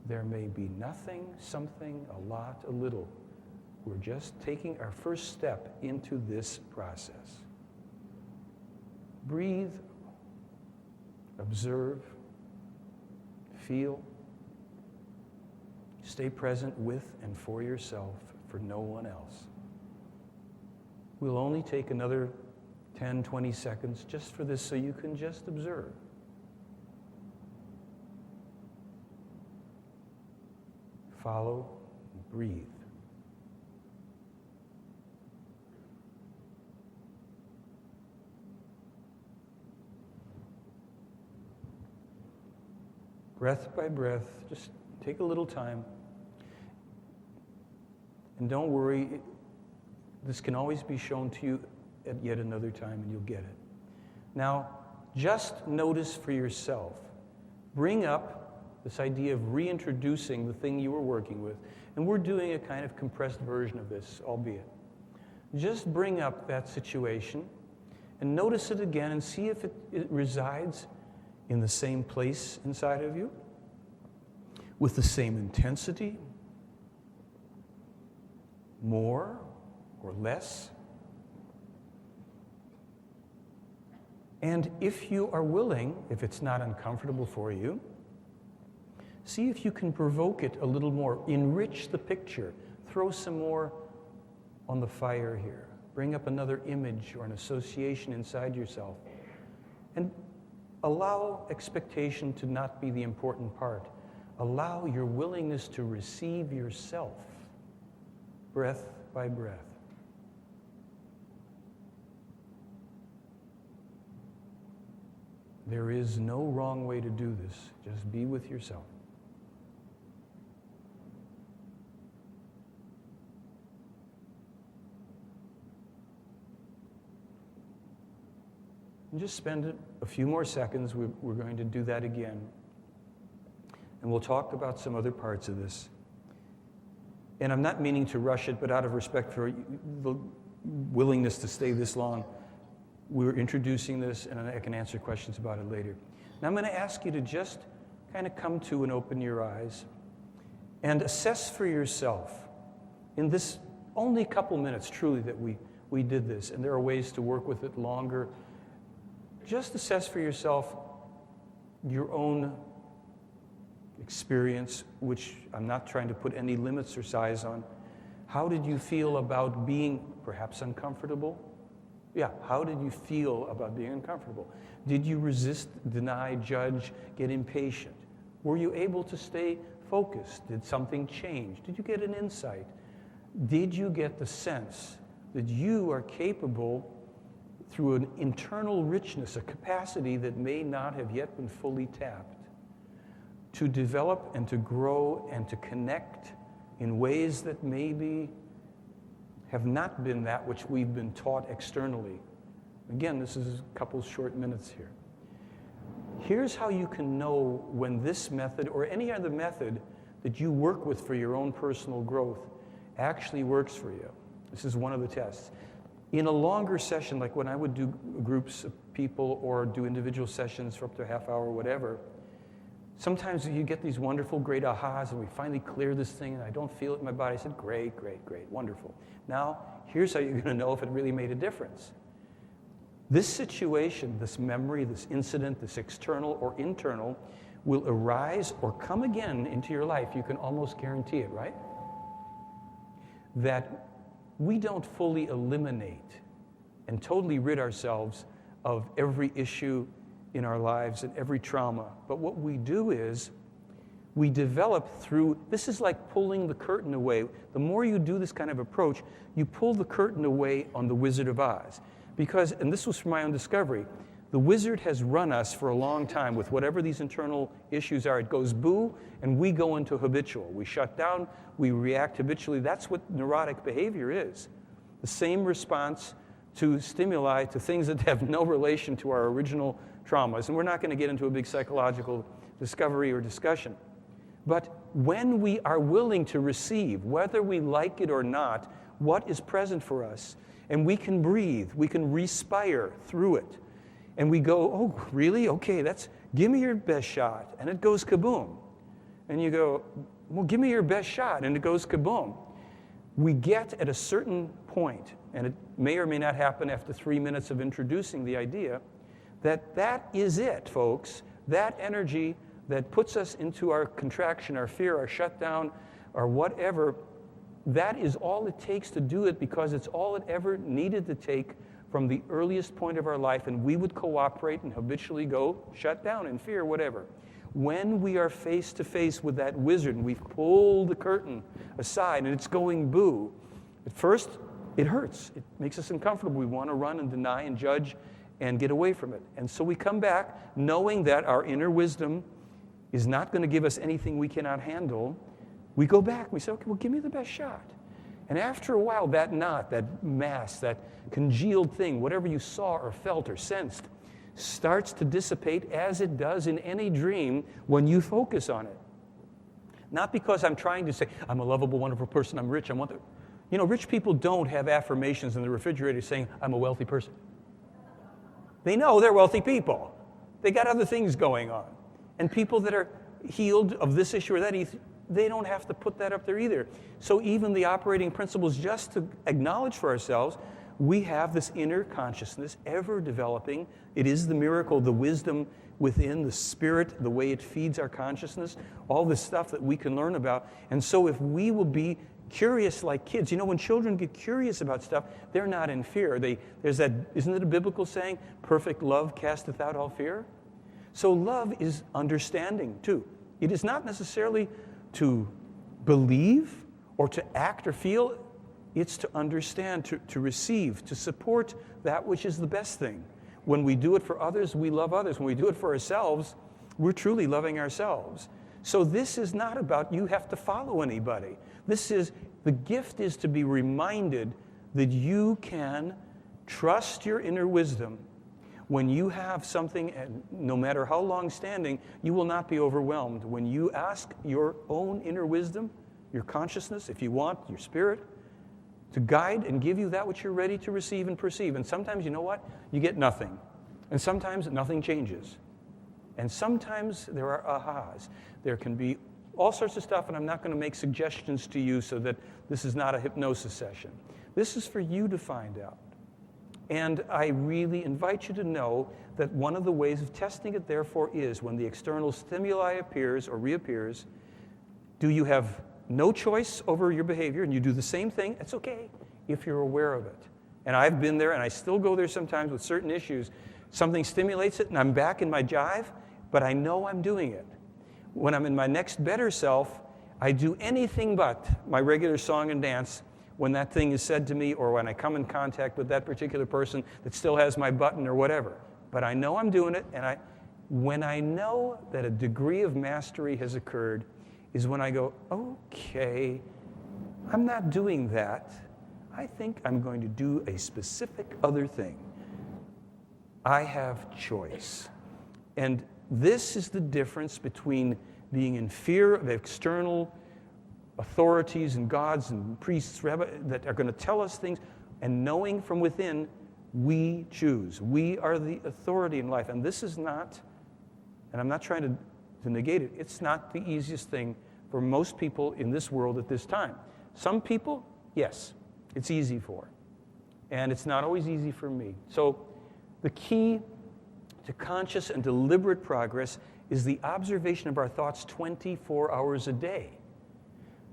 There may be nothing, something, a lot, a little. We're just taking our first step into this process. Breathe, observe, feel. Stay present with and for yourself, for no one else. We'll only take another 10, 20 seconds just for this so you can just observe. Follow, breathe. Breath by breath, just take a little time. And don't worry, this can always be shown to you at yet another time and you'll get it. Now, just notice for yourself. Bring up this idea of reintroducing the thing you were working with. And we're doing a kind of compressed version of this, albeit. Just bring up that situation and notice it again and see if it resides in the same place inside of you, with the same intensity, more or less. And if you are willing, if it's not uncomfortable for you, see if you can provoke it a little more, enrich the picture, throw some more on the fire here, bring up another image or an association inside yourself, and allow expectation to not be the important part. Allow your willingness to receive yourself, breath by breath. There is no wrong way to do this. Just be with yourself. And just spend a few more seconds. We're going to do that again. And we'll talk about some other parts of this. And I'm not meaning to rush it, but out of respect for the willingness to stay this long, we're introducing this, and I can answer questions about it later. Now I'm going to ask you to just kind of come to and open your eyes and assess for yourself. In this only couple minutes, truly, that we did this, and there are ways to work with it longer. Just assess for yourself your own experience, which I'm not trying to put any limits or size on. How did you feel about being perhaps uncomfortable? Yeah, how did you feel about being uncomfortable? Did you resist, deny, judge, get impatient? Were you able to stay focused? Did something change? Did you get an insight? Did you get the sense that you are capable, through an internal richness, a capacity that may not have yet been fully tapped, to develop and to grow and to connect in ways that maybe have not been that which we've been taught externally? Again, this is a couple short minutes here. Here's how you can know when this method or any other method that you work with for your own personal growth actually works for you. This is one of the tests. In a longer session, like when I would do groups of people or do individual sessions for up to a half hour or whatever, sometimes you get these wonderful, great ahas, and we finally clear this thing, and I don't feel it in my body. I said, great, great, great, wonderful. Now, here's how you're going to know if it really made a difference. This situation, this memory, this incident, this external or internal, will arise or come again into your life. You can almost guarantee it, right? That we don't fully eliminate and totally rid ourselves of every issue in our lives and every trauma. But what we do is we develop through, this is like pulling the curtain away. The more you do this kind of approach, you pull the curtain away on the Wizard of Oz. Because, and this was from my own discovery, the wizard has run us for a long time with whatever these internal issues are. It goes boo, and we go into habitual. We shut down, we react habitually. That's what neurotic behavior is. The same response to stimuli, to things that have no relation to our original traumas. And we're not going to get into a big psychological discovery or discussion. But when we are willing to receive, whether we like it or not, what is present for us, and we can breathe, we can respire through it, and we go, oh, really? Okay, give me your best shot. And it goes kaboom. And you go, well, give me your best shot. And it goes kaboom. We get at a certain point, and it may or may not happen after 3 minutes of introducing the idea, that is it, folks. That energy that puts us into our contraction, our fear, our shutdown, or whatever, that is all it takes to do it, because it's all it ever needed to take from the earliest point of our life, and we would cooperate and habitually go shut down in fear, whatever. When we are face to face with that wizard and we've pulled the curtain aside and it's going boo, at first it hurts. It makes us uncomfortable. We want to run and deny and judge and get away from it. And so we come back knowing that our inner wisdom is not going to give us anything we cannot handle. We go back. We say, okay, well, give me the best shot. And after a while, that knot, that mass, that congealed thing, whatever you saw or felt or sensed, starts to dissipate as it does in any dream when you focus on it. Not because I'm trying to say, I'm a lovable, wonderful person, I'm rich, I want to... You know, rich people don't have affirmations in the refrigerator saying, I'm a wealthy person. They know they're wealthy people. They got other things going on. And people that are healed of this issue or that, they don't have to put that up there either. So even the operating principles, just to acknowledge for ourselves, we have this inner consciousness ever developing. It is the miracle, the wisdom within, the spirit, the way it feeds our consciousness, all this stuff that we can learn about. And so if we will be curious like kids, you know, when children get curious about stuff, they're not in fear. There's that, isn't it a biblical saying, perfect love casteth out all fear? So love is understanding too. It is not necessarily to believe or to act or feel. It's to understand, to receive, to support that which is the best thing. When we do it for others, we love others. When we do it for ourselves, we're truly loving ourselves. So this is not about you have to follow anybody. The gift is to be reminded that you can trust your inner wisdom. When you have something, and no matter how long standing, you will not be overwhelmed. When you ask your own inner wisdom, your consciousness, if you want, your spirit, to guide and give you that which you're ready to receive and perceive. And sometimes, you know what? You get nothing. And sometimes nothing changes. And sometimes there are ahas. There can be all sorts of stuff, and I'm not going to make suggestions to you so that this is not a hypnosis session. This is for you to find out. And I really invite you to know that one of the ways of testing it, therefore, is when the external stimuli appears or reappears, do you have no choice over your behavior and you do the same thing? It's okay if you're aware of it. And I've been there, and I still go there sometimes with certain issues. Something stimulates it, and I'm back in my jive, but I know I'm doing it. When I'm in my next better self, I do anything but my regular song and dance when that thing is said to me or when I come in contact with that particular person that still has my button or whatever. But I know I'm doing it, and when I know that a degree of mastery has occurred is when I go, okay, I'm not doing that. I think I'm going to do a specific other thing. I have choice. And this is the difference between being in fear of external authorities and gods and priests that are going to tell us things, and knowing from within, we choose. We are the authority in life. And this is not, and I'm not trying to negate it, it's not the easiest thing for most people in this world at this time. Some people, yes, it's easy for. And it's not always easy for me. So the key to conscious and deliberate progress is the observation of our thoughts 24 hours a day.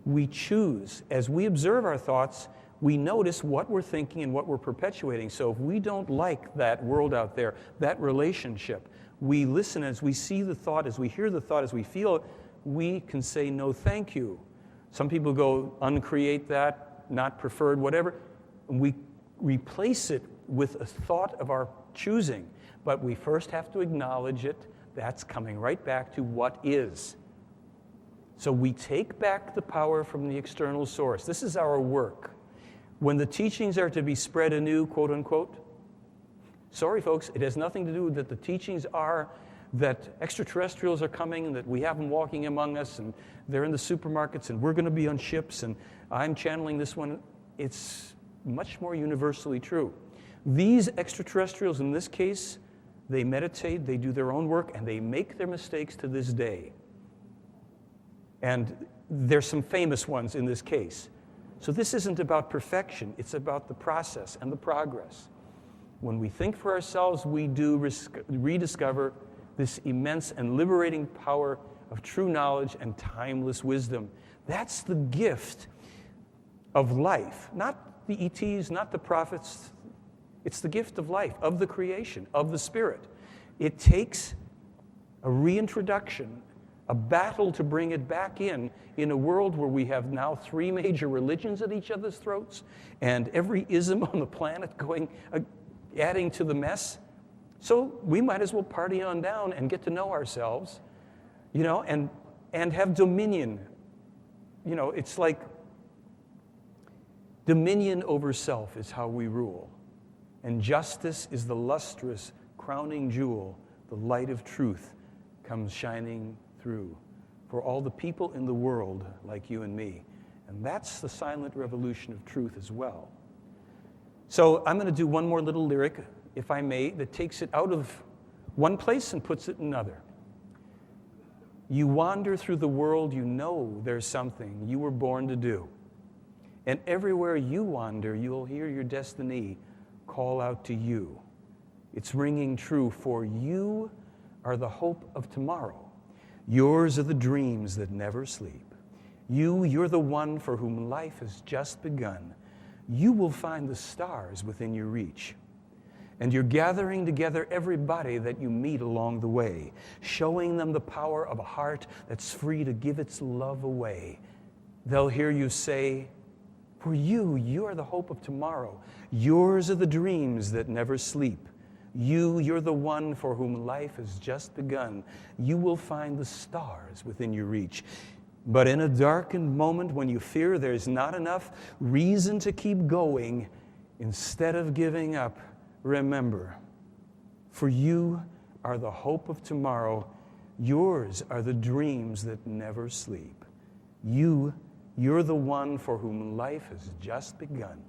We choose. As we observe our thoughts, we notice what we're thinking and what we're perpetuating. So if we don't like that world out there, that relationship, we listen as we see the thought, as we hear the thought, as we feel it, we can say no thank you. Some people go uncreate that, not preferred, whatever. We replace it with a thought of our choosing. But we first have to acknowledge it. That's coming right back to what is. So we take back the power from the external source. This is our work. When the teachings are to be spread anew, quote unquote, sorry folks, it has nothing to do with that the teachings are that extraterrestrials are coming and that we have them walking among us and they're in the supermarkets and we're going to be on ships and I'm channeling this one. It's much more universally true. These extraterrestrials in this case, they meditate, they do their own work, and they make their mistakes to this day. And there's some famous ones in this case. So this isn't about perfection, it's about the process and the progress. When we think for ourselves, we do rediscover this immense and liberating power of true knowledge and timeless wisdom. That's the gift of life. Not the ETs, not the prophets, It's the gift of life, of the creation, of the Spirit. It takes a reintroduction, a battle to bring it back in a world where we have now 3 major religions at each other's throats and every ism on the planet going, adding to the mess. So we might as well party on down and get to know ourselves, and have dominion. It's like dominion over self is how we rule. And justice is the lustrous crowning jewel. The light of truth comes shining through for all the people in the world like you and me. And that's the silent revolution of truth as well. So I'm going to do one more little lyric, if I may, that takes it out of one place and puts it in another. You wander through the world, you know there's something you were born to do. And everywhere you wander, you'll hear your destiny call out to you. It's ringing true, for you are the hope of tomorrow. Yours are the dreams that never sleep. You're the one for whom life has just begun. You will find the stars within your reach. And you're gathering together everybody that you meet along the way, showing them the power of a heart that's free to give its love away. They'll hear you say, for you are the hope of tomorrow. Yours are the dreams that never sleep. You're the one for whom life has just begun. You will find the stars within your reach. But in a darkened moment when you fear there's not enough reason to keep going, instead of giving up, remember, for you are the hope of tomorrow. Yours are the dreams that never sleep. You're the one for whom life has just begun.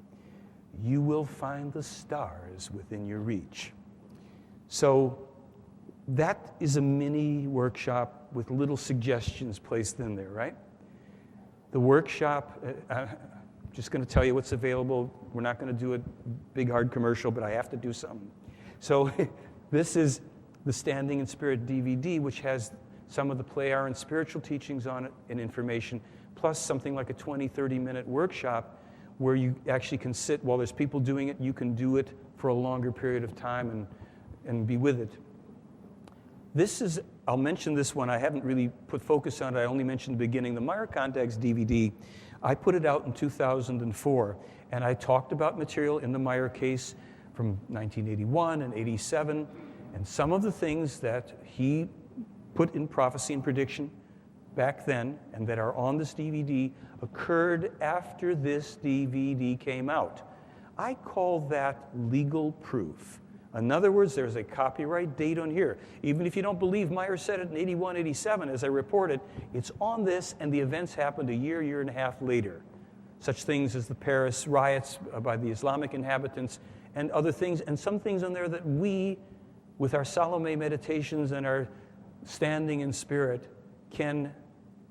You will find the stars within your reach. So that is a mini workshop with little suggestions placed in there, right? The workshop, I'm just going to tell you what's available. We're not going to do a big, hard commercial, but I have to do something. So this is the Standing in Spirit DVD, which has some of the play hour and spiritual teachings on it and information, plus something like a 20, 30-minute workshop where you actually can sit while there's people doing it. You can do it for a longer period of time and be with it. I'll mention this one. I haven't really put focus on it. I only mentioned the beginning. The Meier Contacts DVD, I put it out in 2004, and I talked about material in the Meier case from 1981 and 87, and some of the things that he put in prophecy and prediction back then and that are on this DVD occurred after this DVD came out. I call that legal proof. In other words, there's a copyright date on here. Even if you don't believe Meier said it in 81, 87, as I reported, it's on this, and the events happened a year and a half later. Such things as the Paris riots by the Islamic inhabitants and other things, and some things on there that we, with our Salome meditations and our standing in spirit, can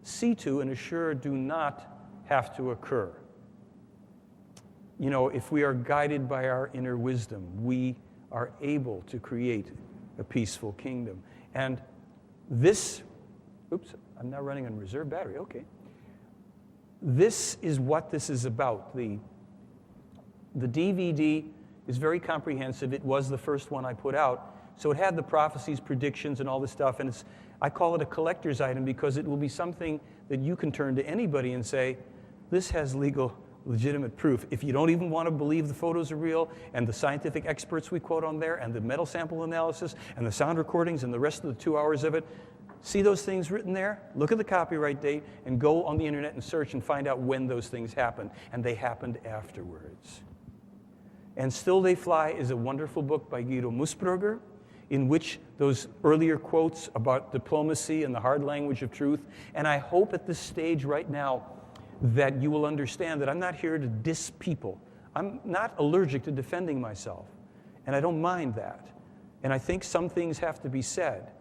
see to and assure do not have to occur. If we are guided by our inner wisdom, we are able to create a peaceful kingdom. And this, I'm now running on reserve battery, okay. This is what this is about. The DVD is very comprehensive. It was the first one I put out. So it had the prophecies, predictions, and all this stuff. And I call it a collector's item because it will be something that you can turn to anybody and say, this has legitimate proof. If you don't even want to believe the photos are real and the scientific experts we quote on there and the metal sample analysis and the sound recordings and the rest of the 2 hours of it, see those things written there? Look at the copyright date and go on the internet and search and find out when those things happened. And they happened afterwards. And Still They Fly is a wonderful book by Guido Musburger, in which those earlier quotes about diplomacy and the hard language of truth. And I hope at this stage right now that you will understand that I'm not here to diss people. I'm not allergic to defending myself, and I don't mind that. And I think some things have to be said.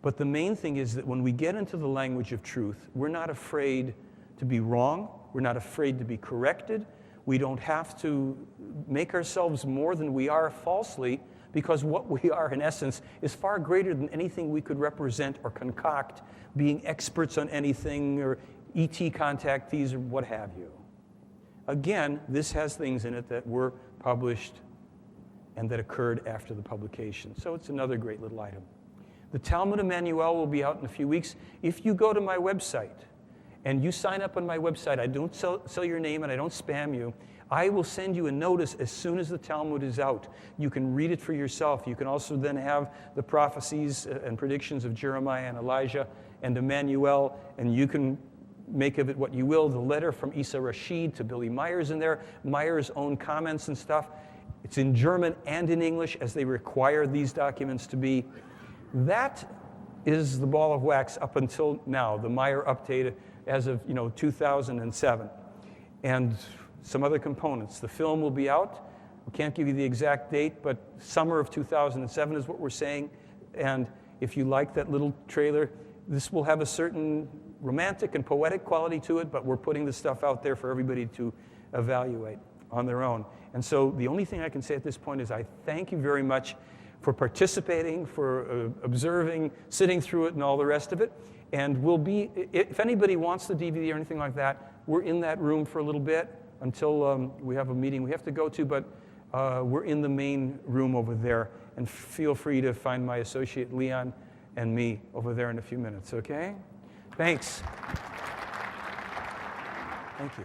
But the main thing is that when we get into the language of truth, we're not afraid to be wrong. We're not afraid to be corrected. We don't have to make ourselves more than we are falsely, because what we are, in essence, is far greater than anything we could represent or concoct, being experts on anything or ET contactees or what have you. Again, this has things in it that were published and that occurred after the publication. So it's another great little item. The Talmud Emmanuel will be out in a few weeks. If you go to my website and you sign up on my website, I don't sell your name and I don't spam you, I will send you a notice as soon as the Talmud is out. You can read it for yourself. You can also then have the prophecies and predictions of Jeremiah and Elijah and Emmanuel, and you can make of it what you will. The letter from Isa Rashid to Billy Meier's in there, Meier's own comments and stuff. It's in German and in English, as they require these documents to be. That is the ball of wax up until now, the Meier update as of 2007. And some other components. The film will be out. We can't give you the exact date, but summer of 2007 is what we're saying. And if you like that little trailer, this will have a certain romantic and poetic quality to it, but we're putting the stuff out there for everybody to evaluate on their own. And so the only thing I can say at this point is I thank you very much for participating, for observing, sitting through it, and all the rest of it. And we'll be, if anybody wants the DVD or anything like that, we're in that room for a little bit until we have a meeting we have to go to, but we're in the main room over there. And feel free to find my associate Leon and me over there in a few minutes, okay? Thanks. Thank you.